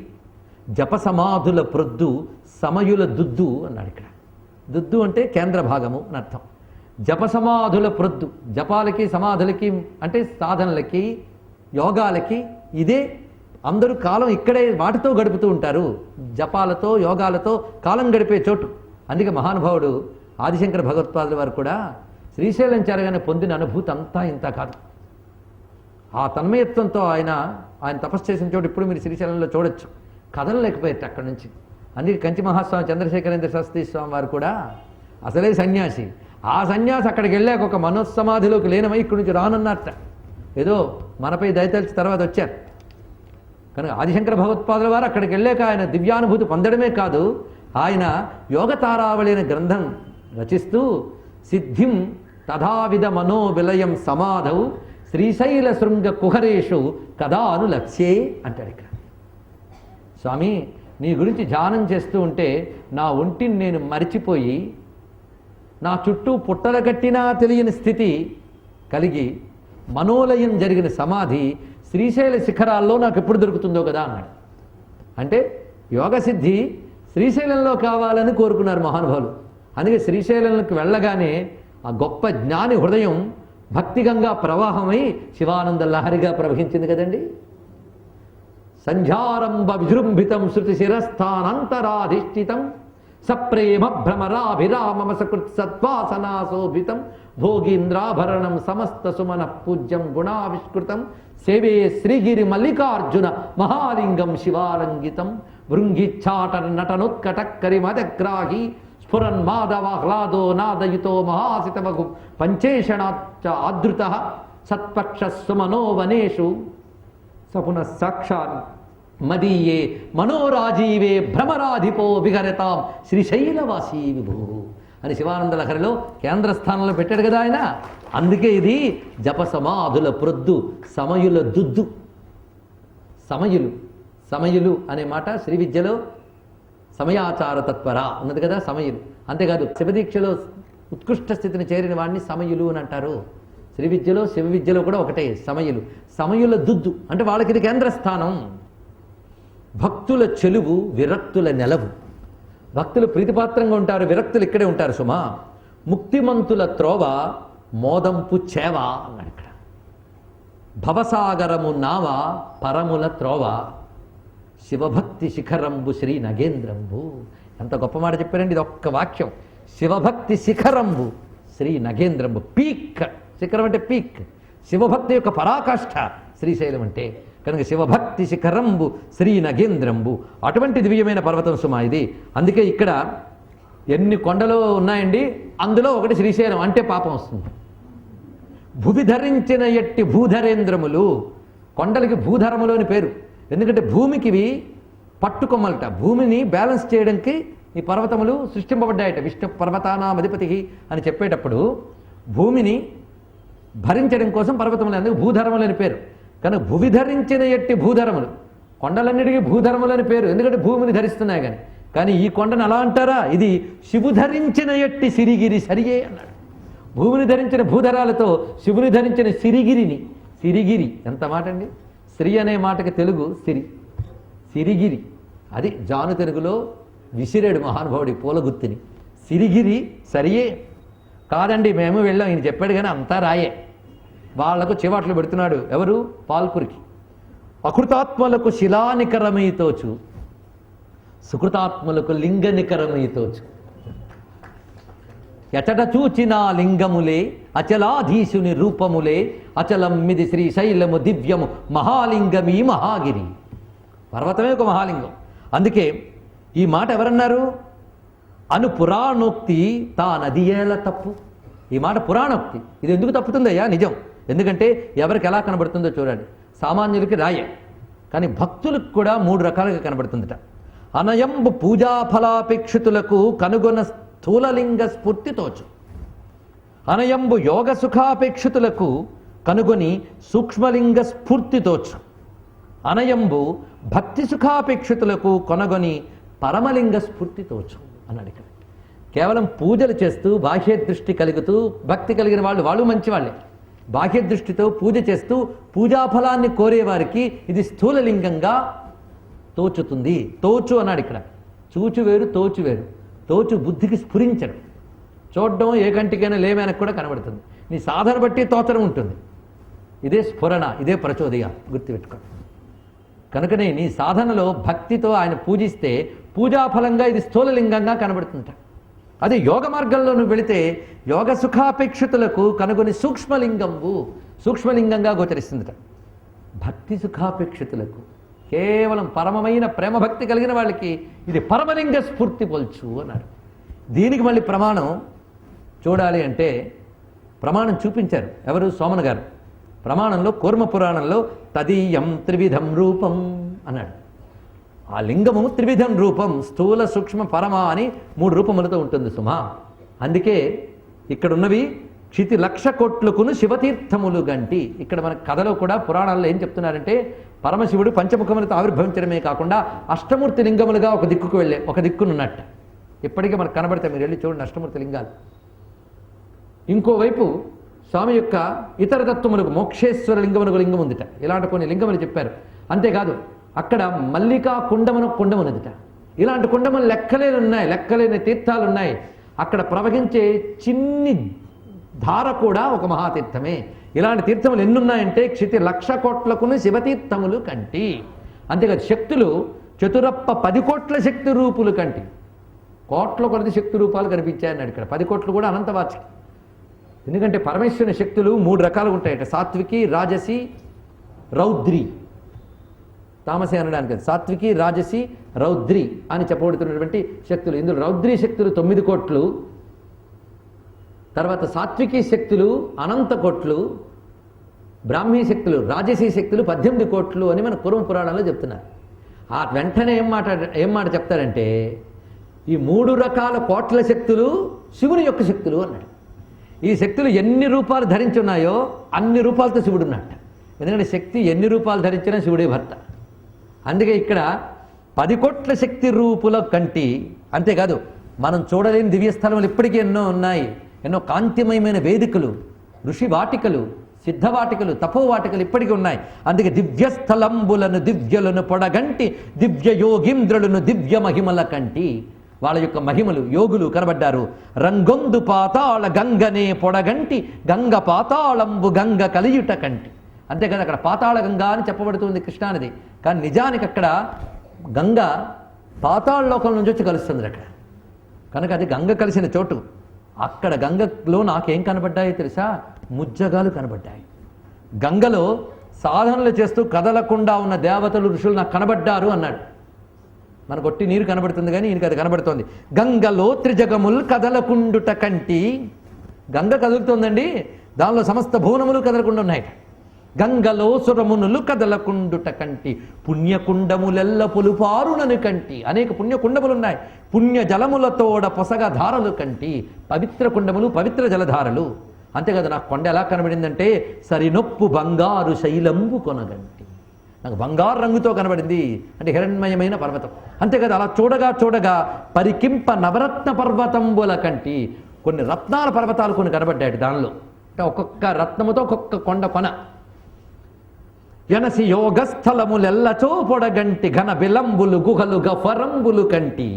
జప సమాధుల ప్రొద్దు, సమయుల దుద్దు అన్నాడు ఇక్కడ. దుద్దు అంటే కేంద్ర భాగము అని అర్థం. జప సమాధుల ప్రొద్దు, జపాలకి సమాధులకి అంటే సాధనలకి యోగాలకి ఇదే. అందరూ కాలం ఇక్కడే వాటితో గడుపుతూ ఉంటారు, జపాలతో యోగాలతో కాలం గడిపే చోటు. అందుకే మహానుభావుడు ఆదిశంకర భగవత్పాదుల వారు కూడా శ్రీశైలం చేరగానే పొందిన అనుభూతి అంతా ఇంత కాదు. ఆ తన్మయత్వంతో ఆయన తపస్సు చేసిన చోటు ఇప్పుడు మీరు శ్రీశైలంలో చూడొచ్చు. కదలలేకపోయారు అక్కడి నుంచి. అందుకే కంచి మహాస్వామి చంద్రశేఖరేంద్ర సరస్వతి స్వామి వారు కూడా అసలే సన్యాసి. ఆ సన్యాసి అక్కడికి వెళ్ళాక ఒక మనోసమాధిలోకి లేనమై ఇక్కడి నుంచి రానున్నట్ట. ఏదో మనపై దయతలిచి తర్వాత వచ్చారు కనుక ఆదిశంకర భగవత్పాదుల వారు అక్కడికి వెళ్ళాక ఆయన దివ్యానుభూతి పొందడమే కాదు, ఆయన యోగతారావళి అనే గ్రంథం రచిస్తూ సిద్ధిం తథావిధ మనోవిలయం సమాధౌ శ్రీశైల శృంగ కుహరేషు కదాను లక్ష్యే అంటాడు ఇక్కడ. స్వామి, నీ గురించి ధ్యానం చేస్తూ ఉంటే నా ఒంటిని నేను మరిచిపోయి, నా చుట్టూ పుట్టల కట్టినా తెలియని స్థితి కలిగి, మనోలయం జరిగిన సమాధి శ్రీశైల శిఖరాల్లో నాకు ఎప్పుడు దొరుకుతుందో కదా అన్నాడు. అంటే యోగసిద్ధి శ్రీశైలంలో కావాలని కోరుకున్నారు మహానుభావులు. అందుకే శ్రీశైలంలోకి వెళ్ళగానే ఆ గొప్ప జ్ఞాని హృదయం భక్తిగంగా ప్రవాహమై శివానంద లహరిగా ప్రవహించింది కదండి. సంధ్యారంభ విజృంభితం శృతి శిరస్థానంతరాధిష్ఠితం సప్రేమ భ్రమరాభిరామమ సకృత్ సత్వాసనాశోభితం భోగీంద్రాభరణం సమస్త సుమన పూజ్యం గుణావిష్కృతం సేవే శ్రీగిరి మల్లికార్జున మహాలింగం శివాలంగితం భృంగిచ్చాట నటనుత్కటక్కరి మదగ్రాహి స్ఫురన్ మాధవాహ్లాదో నాదయుతో మహాసితమగు పంచేషణాచ్చ ఆదృత సత్పక్ష సుమనో వనేషు సపున సాక్షాన్ మదీయే మనోరాజీవే భ్రమరాధిపో విహరతాం శ్రీశైలవాసీ విభూ అని శివానంద లహరిలో కేంద్ర స్థానంలో పెట్టాడు కదా ఆయన. అందుకే ఇది జప సమాధుల ప్రొద్దు, సమయుల దుద్దు. సమయులు, సమయులు అనే మాట శ్రీ విద్యలో సమయాచార తత్పర ఉన్నది కదా సమయులు. అంతేకాదు శివదీక్షలో ఉత్కృష్ట స్థితిని చేరిన వాడిని సమయులు అని అంటారు. శ్రీ విద్యలో శివ విద్యలో కూడా ఒకటే సమయులు. సమయుల దుద్దు అంటే వాళ్ళకి ఇది కేంద్ర స్థానం. భక్తుల చెలువు, విరక్తుల నెలవు. భక్తులు ప్రీతిపాత్రంగా ఉంటారు, విరక్తులు ఇక్కడే ఉంటారు సుమా. ముక్తిమంతుల త్రోవ మోదంపు చేవ అన్నాడు ఇక్కడ. భవసాగరము నావ పరముల త్రోవ శివభక్తి శిఖరంబు శ్రీ నగేంద్రంబు. ఎంత గొప్ప మాట చెప్పారండి. ఇది ఒక్క వాక్యం. శివభక్తి శిఖరంబు శ్రీ నగేంద్రంబు. పీక్, శిఖరం అంటే పీక్. శివభక్తి యొక్క పరాకాష్ఠ శ్రీశైలం అంటే. కనుక శివభక్తి శిఖరంబు శ్రీ నగేంద్రంబు అటువంటి దివ్యమైన పర్వతం సుమా ఇది. అందుకే ఇక్కడ ఎన్ని కొండలు ఉన్నాయండి, అందులో ఒకటి శ్రీశైలం అంటే పాపం వస్తుంది. భువి ధరించిన ఎట్టి భూధరేంద్రములు. కొండలకి భూధరములు అని పేరు. ఎందుకంటే భూమికి ఇవి పట్టుకొమ్మలట. భూమిని బ్యాలెన్స్ చేయడానికి ఈ పర్వతములు సృష్టింపబడ్డాయట. విష్ణు పర్వతానామధిపతి అని చెప్పేటప్పుడు భూమిని భరించడం కోసం పర్వతములు, అందుకు భూధరములు అని పేరు. కనుక భువి ధరించిన ఎట్టి భూధరములు. కొండలన్నిటికీ భూధరములు అని పేరు, ఎందుకంటే భూమిని ధరిస్తున్నాయి కానీ ఈ కొండను అలా అంటారా? ఇది శివు ధరించిన ఎట్టి సిరిగిరి సరియే అన్నాడు. భూమిని ధరించిన భూధరాలతో శివుని ధరించిన సిరిగిరిని. సిరిగిరి ఎంత మాట అండి. శ్రీ అనే మాటకి తెలుగు సిరి, సిరిగిరి. అది జాను తెలుగులో విసిరాడు మహానుభావుడి పూల గుత్తిని. సిరిగిరి సరియే కాదండి, మేము వెళ్ళాం, ఈయన చెప్పాడు కానీ అంతా రాయే. వాళ్లకు చివాట్లు పెడుతున్నాడు. ఎవరు? పాల్పురికి. అకృతాత్మలకు శిలానికరమైతోచు, సుకృతాత్మలకు లింగనికరమైతోచు. ఎచట చూచినా లింగములే అచలాధీశుని రూపములే అచలమ్మిది శ్రీశైలము దివ్యము మహాలింగమీ మహాగిరి. పర్వతమే ఒక మహాలింగం. అందుకే ఈ మాట ఎవరన్నారు? అను పురాణోక్తి తా నదియేల తప్పు. ఈ మాట పురాణోక్తి. ఇది ఎందుకు తప్పుతుందయ్యా? నిజం. ఎందుకంటే ఎవరికి ఎలా కనబడుతుందో చూడండి. సామాన్యులకి రాయే, కానీ భక్తులకు కూడా 3 రకాలుగా కనబడుతుందట. అనయంబు పూజాఫలాపేక్షితులకు కనుగొన స్థూలలింగ స్ఫూర్తితోచు, అనయంబు యోగ సుఖాపేక్షితులకు కనుగొని సూక్ష్మలింగ స్ఫూర్తితోచు, అనయంబు భక్తి సుఖాపేక్షితులకు కొనగొని పరమలింగ స్ఫూర్తితోచు అన్నాడు. ఇక్కడ కేవలం పూజలు చేస్తూ బాహ్య దృష్టి కలుగుతూ భక్తి కలిగిన వాళ్ళు మంచివాళ్ళే. బాహ్య దృష్టితో పూజ చేస్తూ పూజాఫలాన్ని కోరేవారికి ఇది స్థూలలింగంగా తోచుతుంది. తోచు అన్నాడు ఇక్కడ. చూచు వేరు, తోచు వేరు. తోచు బుద్ధికి స్ఫురించడం, చూడడం ఏ కంటికైనా లేమేనకు కూడా కనబడుతుంది. నీ సాధన బట్టి తోచడం ఉంటుంది. ఇదే స్ఫురణ, ఇదే ప్రచోదయ, గుర్తుపెట్టుకోండి. కనుకనే నీ సాధనలో భక్తితో ఆయన పూజిస్తే పూజాఫలంగా ఇది స్థూలలింగంగా కనబడుతుంట. అదే యోగ మార్గంలో నువ్వు వెళితే యోగ సుఖాపేక్షితులకు కనుగొని సూక్ష్మలింగంగా గోచరిస్తుందట. భక్తి సుఖాపేక్షితులకు, కేవలం పరమమైన ప్రేమ భక్తి కలిగిన వాళ్ళకి ఇది పరమలింగ స్ఫూర్తి పొల్చు అన్నాడు. దీనికి మళ్ళీ ప్రమాణం చూడాలి అంటే ప్రమాణం చూపించారు ఎవరు? సోమన గారు. ప్రమాణంలో కూర్మ పురాణంలో తదీయం త్రివిధం రూపం అన్నాడు. ఆ లింగము త్రివిధం రూపం, స్థూల సూక్ష్మ పరమ అని 3 రూపములతో ఉంటుంది సుమా. అందుకే ఇక్కడున్నవి క్షితి 1,00,000 కోట్లకును శివతీర్థములు గంటి. ఇక్కడ మన కథలో కూడా పురాణాల్లో ఏం చెప్తున్నారంటే పరమశివుడు పంచముఖములతో ఆవిర్భవించడమే కాకుండా అష్టమూర్తి లింగములుగా ఒక దిక్కుకు వెళ్ళే ఒక దిక్కునున్నట్ట. ఇప్పటికీ మనకు కనబడతాయి, మీరు వెళ్ళి చూడండి అష్టమూర్తి లింగాలు. ఇంకోవైపు స్వామి యొక్క ఇతర తత్వములకు మోక్షేశ్వర లింగమునకు లింగం ఉందిట. ఇలాంటి కొన్ని లింగములు చెప్పారు. అంతేకాదు అక్కడ మల్లికా కుండమునదిట. ఇలాంటి కుండములు లెక్కలేని తీర్థాలు ఉన్నాయి. అక్కడ ప్రవహించే చిన్ని ధార కూడా ఒక మహాతీర్థమే. ఇలాంటి తీర్థములు ఎన్నున్నాయంటే క్షితి 1,00,000 కోట్లకును శివతీర్థములు కంటి. అంతేకాదు శక్తులు చతురప్ప 10 కోట్ల శక్తి రూపులు కంటి. కోట్ల కొలది శక్తి రూపాలు కనిపించాయన్నాడు ఇక్కడ. 10 కోట్లు కూడా అనంతవాచి. ఎందుకంటే పరమేశ్వరుని శక్తులు 3 రకాలు ఉంటాయట. సాత్వికి, రాజసి, రౌద్రి. తామసి అనడానికి సాత్వికి, రాజసి, రౌద్రి అని చెప్పబడుతున్నటువంటి శక్తులు. ఇందులో రౌద్రి శక్తులు 9 కోట్లు, తర్వాత సాత్వికి శక్తులు అనంత కోట్లు, బ్రాహ్మీ శక్తులు రాజసీ శక్తులు 18 కోట్లు అని మన పూర్వ పురాణంలో చెప్తున్నారు. ఆ వెంటనే ఏం మాట చెప్తారంటే ఈ 3 రకాల కోట్ల శక్తులు శివుని యొక్క శక్తులు అన్నాడు. ఈ శక్తులు ఎన్ని రూపాలు ధరించి ఉన్నాయో అన్ని రూపాలతో శివుడు ఉన్నట్ట. ఎందుకంటే శక్తి ఎన్ని రూపాలు ధరించినా శివుడే భర్త. అందుకే ఇక్కడ 10 కోట్ల శక్తి రూపుల కంటి. అంతేకాదు మనం చూడలేని దివ్యస్థలములు ఇప్పటికీ ఎన్నో ఉన్నాయి. ఎన్నో కాంతిమయమైన వేదికలు, ఋషి వాటికలు, సిద్ధవాటికలు, తపోవాటికలు ఇప్పటికీ ఉన్నాయి. అందుకే దివ్యస్థలంబులను దివ్యులను పొడగంటి దివ్య యోగీంద్రులను దివ్య మహిమల కంటి. వాళ్ళ యొక్క మహిమలు యోగులు కనబడ్డారు. రంగొందు పాతాళ గంగనే పొడగంటి గంగ పాతాళంబు గంగ కలియుట కంటి. అంతేకాదు అక్కడ పాతాళ గంగ అని చెప్పబడుతుంది కృష్ణానది. కానీ నిజానికి అక్కడ గంగ పాతాళ లోకం నుంచి వచ్చి కలుస్తుంది అక్కడ. కనుక అది గంగ కలిసిన చోటు. అక్కడ గంగలో నాకేం కనబడ్డాయో తెలుసా? ముజ్జగాలు కనబడ్డాయి. గంగలో సాధనలు చేస్తూ కదలకుండా ఉన్న దేవతలు ఋషులు నాకు కనబడ్డారు అన్నాడు. మనకు ఒట్టి నీరు కనబడుతుంది కానీ ఈయనకి అది కనబడుతోంది. గంగలో త్రిజగములు కదలకుండుట కంటి. గంగ కదులుతోందండి, దానిలో సమస్త భువనములు కదలకుండా ఉన్నాయి. గంగలో సురమునులు కదలకుండుట కంటి పుణ్యకుండములెల్ల పులుపారునను కంటి. అనేక పుణ్యకుండములు ఉన్నాయి. పుణ్య జలములతోడ పొసగ ధారలు కంటి. పవిత్ర కుండములు, పవిత్ర జలధారలు. అంతేకాదు నాకు కొండ ఎలా కనబడిందంటే సరినొప్పు బంగారు శైలంబు కొనగంటి. నాకు బంగారు రంగుతో కనబడింది, అంటే హిరణ్మయమైన పర్వతం. అంతేకాదు అలా చూడగా పరికింప నవరత్న పర్వతంబుల కంటి. కొన్ని రత్నాల పర్వతాలు కొన్ని కనబడ్డాయి దానిలో. అంటే ఒక్కొక్క రత్నముతో ఒక్కొక్క కొండ కొన. ఎనసి యోగస్థలములెల్లచో పొడగంటి ఘన బిలంబులు గుహలు గఫరంబులు కంటి.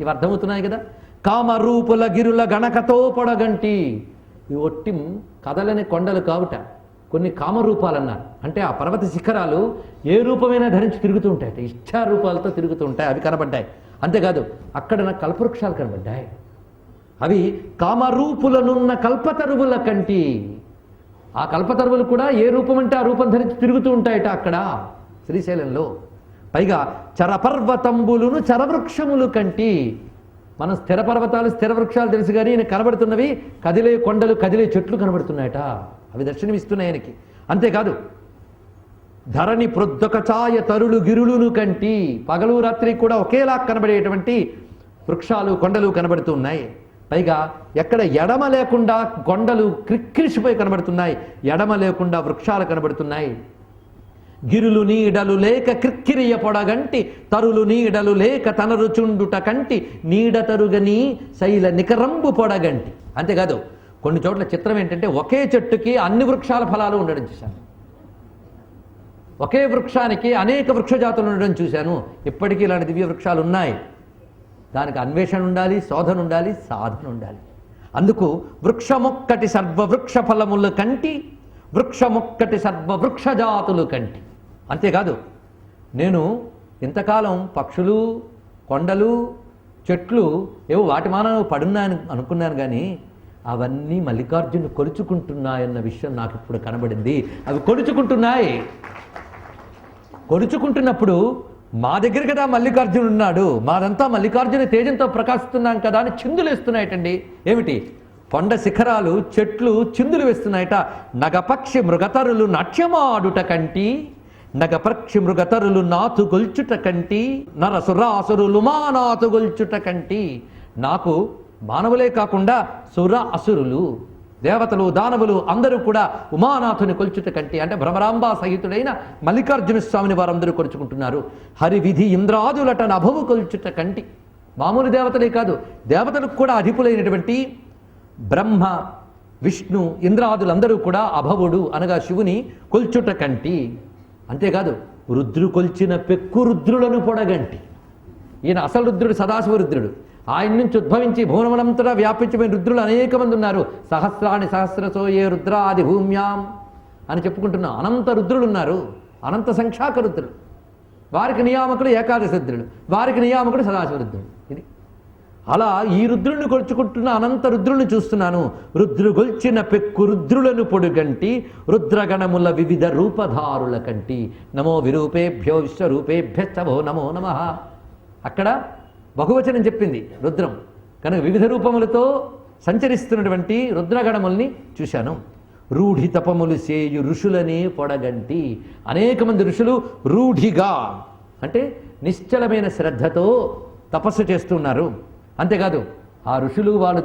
ఇవి అర్థమవుతున్నాయి కదా. కామరూపుల గిరుల గణకతో పొడగంటి. ఇవి ఒట్టి కదలని కొండలు కావుట. కొన్ని కామరూపాలన్నారు. అంటే ఆ పర్వత శిఖరాలు ఏ రూపమైనా ధరించి తిరుగుతూ ఉంటాయి, ఇచ్ఛారూపాలతో తిరుగుతూ ఉంటాయి. అవి కనబడ్డాయి. అంతేకాదు అక్కడ నాకు కల్పవృక్షాలు కనబడ్డాయి. అవి కామరూపులనున్న కల్పతరువుల కంటి. ఆ కల్పతరువులు కూడా ఏ రూపం అంటే ఆ రూపం ధరించి తిరుగుతూ ఉంటాయట అక్కడ శ్రీశైలంలో. పైగా చరపర్వతంబులును చరవృక్షములు కంటి. మనం స్థిర పర్వతాలు స్థిర వృక్షాలు తెలుసు కానీ కనబడుతున్నవి కదిలే కొండలు, కదిలే చెట్లు కనబడుతున్నాయట. అవి దర్శనమిస్తున్నాయి ఆయనకి. అంతేకాదు ధరణి ప్రొద్దొక ఛాయ తరులు గిరులును కంటి, పగలు రాత్రి కూడా ఒకేలా కనబడేటువంటి వృక్షాలు కొండలు కనబడుతూ ఉన్నాయి. పైగా ఎక్కడ ఎడమ లేకుండా కొండలు క్రిక్కిరిసిపోయి కనబడుతున్నాయి, ఎడమ లేకుండా వృక్షాలు కనబడుతున్నాయి. గిరులు నీడలు లేక క్రిక్కిరియ పొడగంటి, తరులు నీడలు లేక తనరుచుండుట కంటి, నీడ తరుగని శైల నికరంబు పొడగంటి. అంతేకాదు కొన్ని చోట్ల చిత్రం ఏంటంటే ఒకే చెట్టుకి అన్ని వృక్షాల ఫలాలు ఉండడం చూశాను, ఒకే వృక్షానికి అనేక వృక్షజాతులు ఉండడం చూశాను. ఇప్పటికీ ఇలాంటి దివ్య వృక్షాలు ఉన్నాయి. దానికి అన్వేషణ ఉండాలి, శోధన ఉండాలి, సాధన ఉండాలి. అందుకు వృక్షమొక్కటి సర్వవృక్ష ఫలములు కంటి, వృక్షమొక్కటి సర్వవృక్ష జాతులు కంటి. అంతేకాదు నేను ఇంతకాలం పక్షులు, కొండలు, చెట్లు ఏవో వాటి మానవ పడున్నాయని అనుకున్నాను, కానీ అవన్నీ మల్లికార్జును కొలుచుకుంటున్నాయన్న విషయం నాకు ఇప్పుడు కనబడింది. అవి కొలుచుకుంటున్నాయి. కొలుచుకుంటున్నప్పుడు మా దగ్గర కదా మల్లికార్జును ఉన్నాడు, మాదంతా మల్లికార్జున తేజంతో ప్రకాశిస్తున్నాం కదా అని చిందులు వేస్తున్నాయటండి. ఏమిటి? కొండ శిఖరాలు, చెట్లు చిందులు వేస్తున్నాయట. నగపక్షి మృగతరులు నాట్యమాడుట కంటి, నగపక్షి మృగతరులు నాతు గొల్చుట కంటి, నరసురాసురులు మానాతు గొల్చుట కంటి. నాకు మానవులే కాకుండా సుర అసురులు, దేవతలు, దానవులు అందరూ కూడా ఉమానాథుని కొల్చుట కంటి, అంటే భ్రమరాంబా సహితుడైన మల్లికార్జున స్వామిని వారందరూ కొలుచుకుంటున్నారు. హరివిధి ఇంద్రాదులట నభవు కొల్చుట కంటి. మామూలు దేవతలే కాదు, దేవతలకు కూడా అధిపులైనటువంటి బ్రహ్మ, విష్ణు, ఇంద్రాదులందరూ కూడా అభవుడు అనగా శివుని కొల్చుట కంటి. అంతేకాదు రుద్రు కొల్చిన పెక్కు రుద్రులను పొడగంటి. ఈయన అసలు రుద్రుడు సదాశివ రుద్రుడు. ఆయన నుంచి ఉద్భవించి భువనములంతటా వ్యాపించిపోయిన రుద్రులు అనేక మంది ఉన్నారు. సహస్రాణి సహస్రసో ఏ రుద్రాది భూమ్యాం అని చెప్పుకుంటున్న అనంత రుద్రులు ఉన్నారు, అనంత సంఖ్యాక రుద్రులు. వారికి నియామకుడు ఏకాదశ రుద్రుడు, వారికి నియామకుడు సదాశివ రుద్రుడు. ఇది అలా ఈ రుద్రుని కొలుచుకుంటున్న అనంత రుద్రుని చూస్తున్నాను. రుద్రు గొల్చిన పెక్కు రుద్రులను పొడుగంటి, రుద్రగణముల వివిధ రూపధారుల కంటి. నమో విరూపేభ్యో విశ్వరూపేభ్యశ్చభో నమో నమః. అక్కడ బహువచనం చెప్పింది రుద్రం కనుక వివిధ రూపములతో సంచరిస్తున్నటువంటి రుద్రగణముల్ని చూశాను. రూఢి తపములు చేయు ఋషులనే పొడగంటి. అనేక మంది ఋషులు రూఢిగా అంటే నిశ్చలమైన శ్రద్ధతో తపస్సు చేస్తున్నారు. అంతేకాదు ఆ ఋషులు వాళ్ళు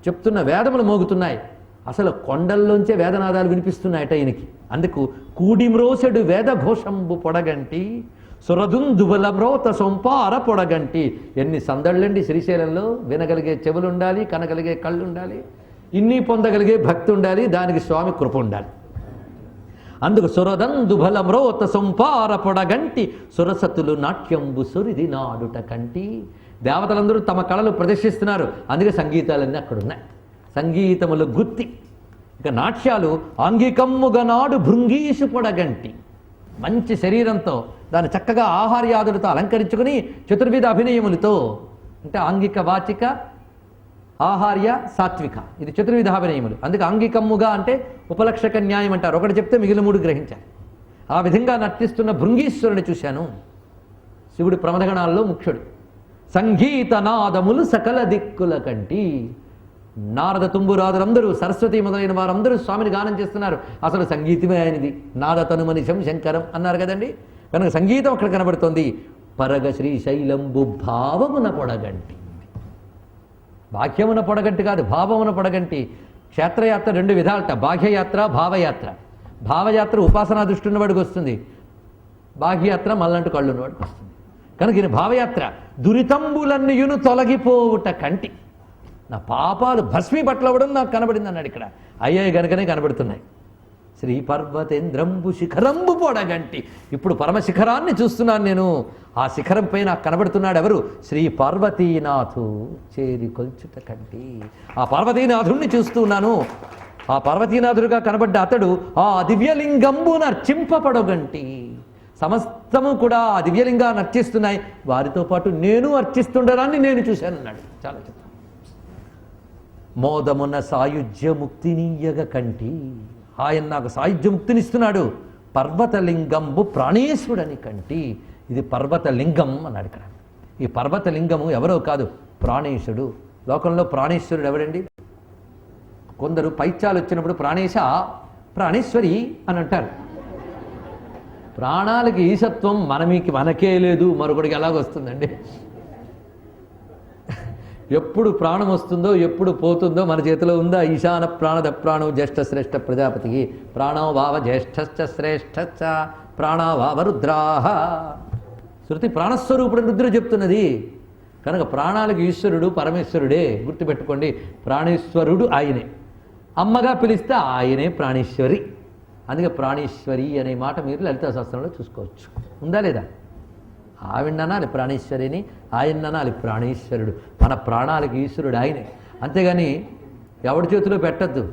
చెప్తున్న వేదములు మోగుతున్నాయి. అసలు కొండల్లోంచే వేదనాదాలు వినిపిస్తున్నాయట ఈయనకి. అందుకు కూడిమ్రోసెడు వేదఘోషంబు పొడగంటి, సురదుందుబల మ్రోత సొంపార పొడగంటి. ఎన్ని సందళ్ళండి శ్రీశైలంలో! వినగలిగే చెవులు ఉండాలి, కనగలిగే కళ్ళు ఉండాలి, ఇన్ని పొందగలిగే భక్తి ఉండాలి, దానికి స్వామి కృప ఉండాలి. అందుకు సురదందుబల మ్రోత సొంపార పొడగంటి, సురసతులు నాట్యంబు సురిది నాడుట కంటి. దేవతలందరూ తమ కళలు ప్రదర్శిస్తున్నారు, అందుకే సంగీతాలన్నీ అక్కడున్నాయి. సంగీతములు గుత్తి. ఇక నాట్యాలు ఆంగికమ్ముగా నాడు భృంగీషు పొడగంటి. మంచి శరీరంతో దాన్ని చక్కగా ఆహార్యాదులతో అలంకరించుకుని చతుర్విధ అభినయములతో, అంటే ఆంగిక, వాచిక, ఆహార్య, సాత్విక, ఇది చతుర్విధ అభినయములు. అందుకే ఆంగికమ్ముగా అంటే ఉపలక్షక న్యాయం అంటారు. ఒకటి చెప్తే మిగిలిన మూడు గ్రహించాలి. ఆ విధంగా నర్తిస్తున్న భృంగీశ్వరుని చూశాను. శివుడి ప్రమథగణాల్లో ముఖ్యుడు. సంగీత నాదములు సకల దిక్కుల కంటి. నారద తుంబురాదులందరూ, సరస్వతి మొదలైన వారందరూ స్వామిని గానం చేస్తున్నారు. అసలు సంగీతమే ఆయనది. నాద తనుమనిషం శంకరం అన్నారు కదండి. కనుక సంగీతం అక్కడ కనబడుతోంది. పరగ శ్రీశైలంబు భావమున పొడగంటి. బాహ్యమున పొడగంటి కాదు, భావమున పొడగంటి. క్షేత్రయాత్ర రెండు విధాలట, బాహ్యయాత్ర, భావయాత్ర. భావయాత్ర ఉపాసనా దృష్టి ఉన్నవాడికి వస్తుంది, బాహ్యయాత్ర మళ్ళంటూ కళ్ళు ఉన్నవాడికి వస్తుంది. కనుక ఈయన భావయాత్ర. దురితంబులన్నయును తొలగిపోవుట కంటి. నా పాపాలు భస్మీపట్లవడం నాకు కనబడింది అన్నాడు. ఇక్కడ అయ్యాయి గనుకనే కనబడుతున్నాయి. శ్రీ పర్వతేంద్రంబు శిఖరంబు పొడగంటి. ఇప్పుడు పరమశిఖరాన్ని చూస్తున్నాను నేను. ఆ శిఖరం పైన కనబడుతున్నాడు ఎవరు? శ్రీ పార్వతీనాథు చేరి కొల్చుట కంటి. ఆ పార్వతీనాథుణ్ణి చూస్తున్నాను. ఆ పార్వతీనాథుడుగా కనబడ్డ అతడు ఆ దివ్యలింగంబు నర్చింపబడగంటి. సమస్తము కూడా ఆ దివ్యలింగాన్ని అర్చిస్తున్నాయి. వారితో పాటు నేను అర్చిస్తుండడాన్ని నేను చూశాను అన్నాడు. చాలా చెప్తాను. మోదమున సాయుధ్యముక్తినీయగ కంటి. ఆయన నాకు సాయుధ్యముక్తినిస్తున్నాడు. పర్వతలింగంబు ప్రాణేశుడని కంటి. ఇది పర్వతలింగం అన్నాడు ఇక్కడ. ఈ పర్వతలింగము ఎవరో కాదు, ప్రాణేశుడు. లోకంలో ప్రాణేశ్వరుడు ఎవరండి? కొందరు పైత్యాలు వచ్చినప్పుడు ప్రాణేశ ప్రాణేశ్వరి అని అంటారు. ప్రాణాలకి ఈశత్వం మనకే లేదు, మరొకడికి ఎలాగొస్తుందండి? ఎప్పుడు ప్రాణం వస్తుందో ఎప్పుడు పోతుందో మన చేతిలో ఉందా? ఈశాన ప్రాణద ప్రాణో జ్యేష్ఠ శ్రేష్ఠ ప్రజాపతికి ప్రాణో భావ జ్యేష్ఠశ్చ శ్రేష్ఠశ్చ ప్రాణావావ రుద్రాహ. శృతి ప్రాణస్వరూపుడు రుద్రుడు చెప్తున్నది కనుక ప్రాణాలకు ఈశ్వరుడు పరమేశ్వరుడే. గుర్తుపెట్టుకోండి, ప్రాణేశ్వరుడు ఆయనే. అమ్మగా పిలిస్తే ఆయనే ప్రాణేశ్వరి. అందుకే ప్రాణేశ్వరి అనే మాట మీరు లలితా శాస్త్రంలో చూసుకోవచ్చు. ఉందా లేదా? ఆవిడనాలి ప్రాణేశ్వరిని, ఆయననాలి ప్రాణేశ్వరుడు. మన ప్రాణాలకు ఈశ్వరుడు ఆయనే. అంతేగాని ఎవడి చేతిలో పెట్టద్దు,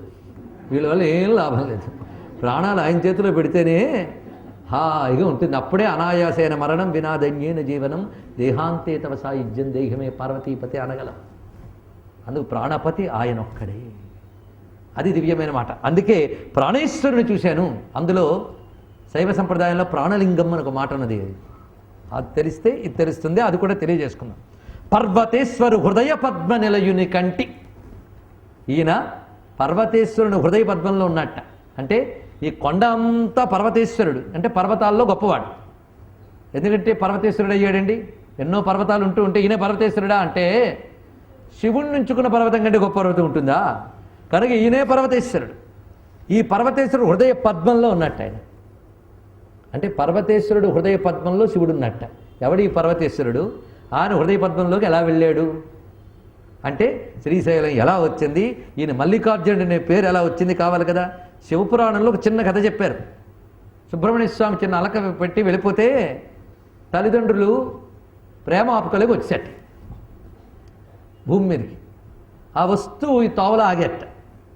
వీళ్ళ వల్ల ఏం లాభం లేదు. ప్రాణాలు ఆయన చేతిలో పెడితేనే హాయిగా ఉంటుంది. అప్పుడే అనాయాసైన మరణం వినాదన్యేన జీవనం దేహాంతే తవ సాయుధ్యం దేహమే పార్వతీపతి అనగలం. అందుకు ప్రాణపతి ఆయన ఒక్కడే. అది దివ్యమైన మాట. అందుకే ప్రాణేశ్వరుని చూశాను. అందులో శైవ సంప్రదాయంలో ప్రాణలింగం అని ఒక మాట ఉన్నది. అది తెలిస్తే ఇది తెలుస్తుంది. అది కూడా తెలియజేసుకుందాం. పర్వతేశ్వరు హృదయ పద్మ నిలయుని కంటి. ఈయన పర్వతేశ్వరుని హృదయ పద్మంలో ఉన్నట్ట. అంటే ఈ కొండ అంతా పర్వతేశ్వరుడు, అంటే పర్వతాల్లో గొప్పవాడు. ఎందుకంటే పర్వతేశ్వరుడు అయ్యాడండి. ఎన్నో పర్వతాలు ఉంటే ఈయన పర్వతేశ్వరుడా అంటే శివుణ్ణి ఉంచుకున్న పర్వతం కంటే గొప్ప పర్వతం ఉంటుందా? కనుక ఈయనే పర్వతేశ్వరుడు. ఈ పర్వతేశ్వరుడు హృదయ పద్మంలో ఉన్నట్టు ఆయన. అంటే పర్వతేశ్వరుడు హృదయ పద్మంలో శివుడు ఉన్నట్ట. ఎవడు ఈ పర్వతేశ్వరుడు? ఆయన హృదయ పద్మంలోకి ఎలా వెళ్ళాడు అంటే శ్రీశైలం ఎలా వచ్చింది, ఈయన మల్లికార్జునుడు అనే పేరు ఎలా వచ్చింది కావాలి కదా. శివపురాణంలో ఒక చిన్న కథ చెప్పారు. సుబ్రహ్మణ్య స్వామి చిన్న అలక పెట్టి వెళ్ళిపోతే తల్లిదండ్రులు ప్రేమ ఆపుకోలేక వచ్చేట భూమి మీదకి. ఆ వస్తువు ఈ తోవల ఆగేట.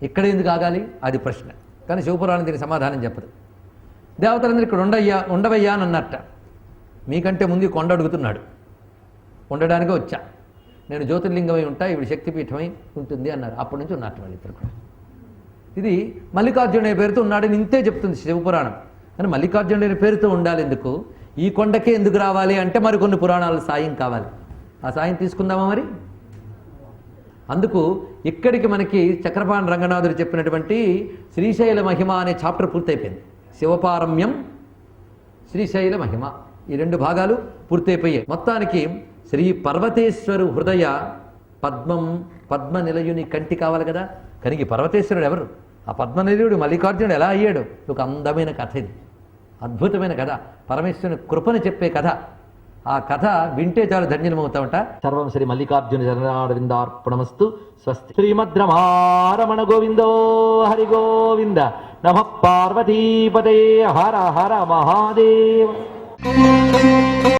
ఇక్కడ ఎందుకు ఆగాలి అది ప్రశ్న. కానీ శివపురాణం దీనికి సమాధానం చెప్పదు. దేవతలందరూ ఇక్కడ ఉండవయ్యా అని అన్నట్ట. మీకంటే ముందు కొండ అడుగుతున్నాడు. ఉండడానికే వచ్చా, నేను జ్యోతిర్లింగమై ఉంటా, ఇవి శక్తిపీఠమై ఉంటుంది అన్నారు. అప్పటి నుంచి ఉన్నట్టు వాళ్ళు ఇద్దరు కూడా. ఇది మల్లికార్జున పేరుతో ఉన్నాడని ఇంతే చెప్తుంది శివపురాణం. కానీ మల్లికార్జున పేరుతో ఉండాలి ఎందుకు? ఈ కొండకే ఎందుకు రావాలి అంటే మరికొన్ని పురాణాల సాయం కావాలి. ఆ సాయం తీసుకుందామా మరి? అందుకు ఇక్కడికి మనకి చక్రపాణి రంగనాథుడు చెప్పినటువంటి శ్రీశైల మహిమ అనే చాప్టర్ పూర్తయిపోయింది. శివపారమ్యం, శ్రీశైల మహిమ, ఈ రెండు భాగాలు పూర్తయిపోయాయి. మొత్తానికి శ్రీ పర్వతేశ్వరు హృదయ పద్మ నిలయుని కంటి కావాలి కదా. కనుక పర్వతేశ్వరుడు ఎవరు? ఆ పద్మనిలయుడు మల్లికార్జునుడు ఎలా అయ్యాడు? ఒక అందమైన కథ ఇది, అద్భుతమైన కథ, పరమేశ్వరుని కృపను చెప్పే కథ. ఆ కథ వింటే చాలు ధన్యమవుతామట. సర్వం శ్రీ మల్లికార్జున చరణారవిందార్పణమస్తు. స్వస్తి. శ్రీమద్రమారమణ గోవిందో హరి గోవింద. నమః పార్వతీపతే. హర హర మహాదేవ.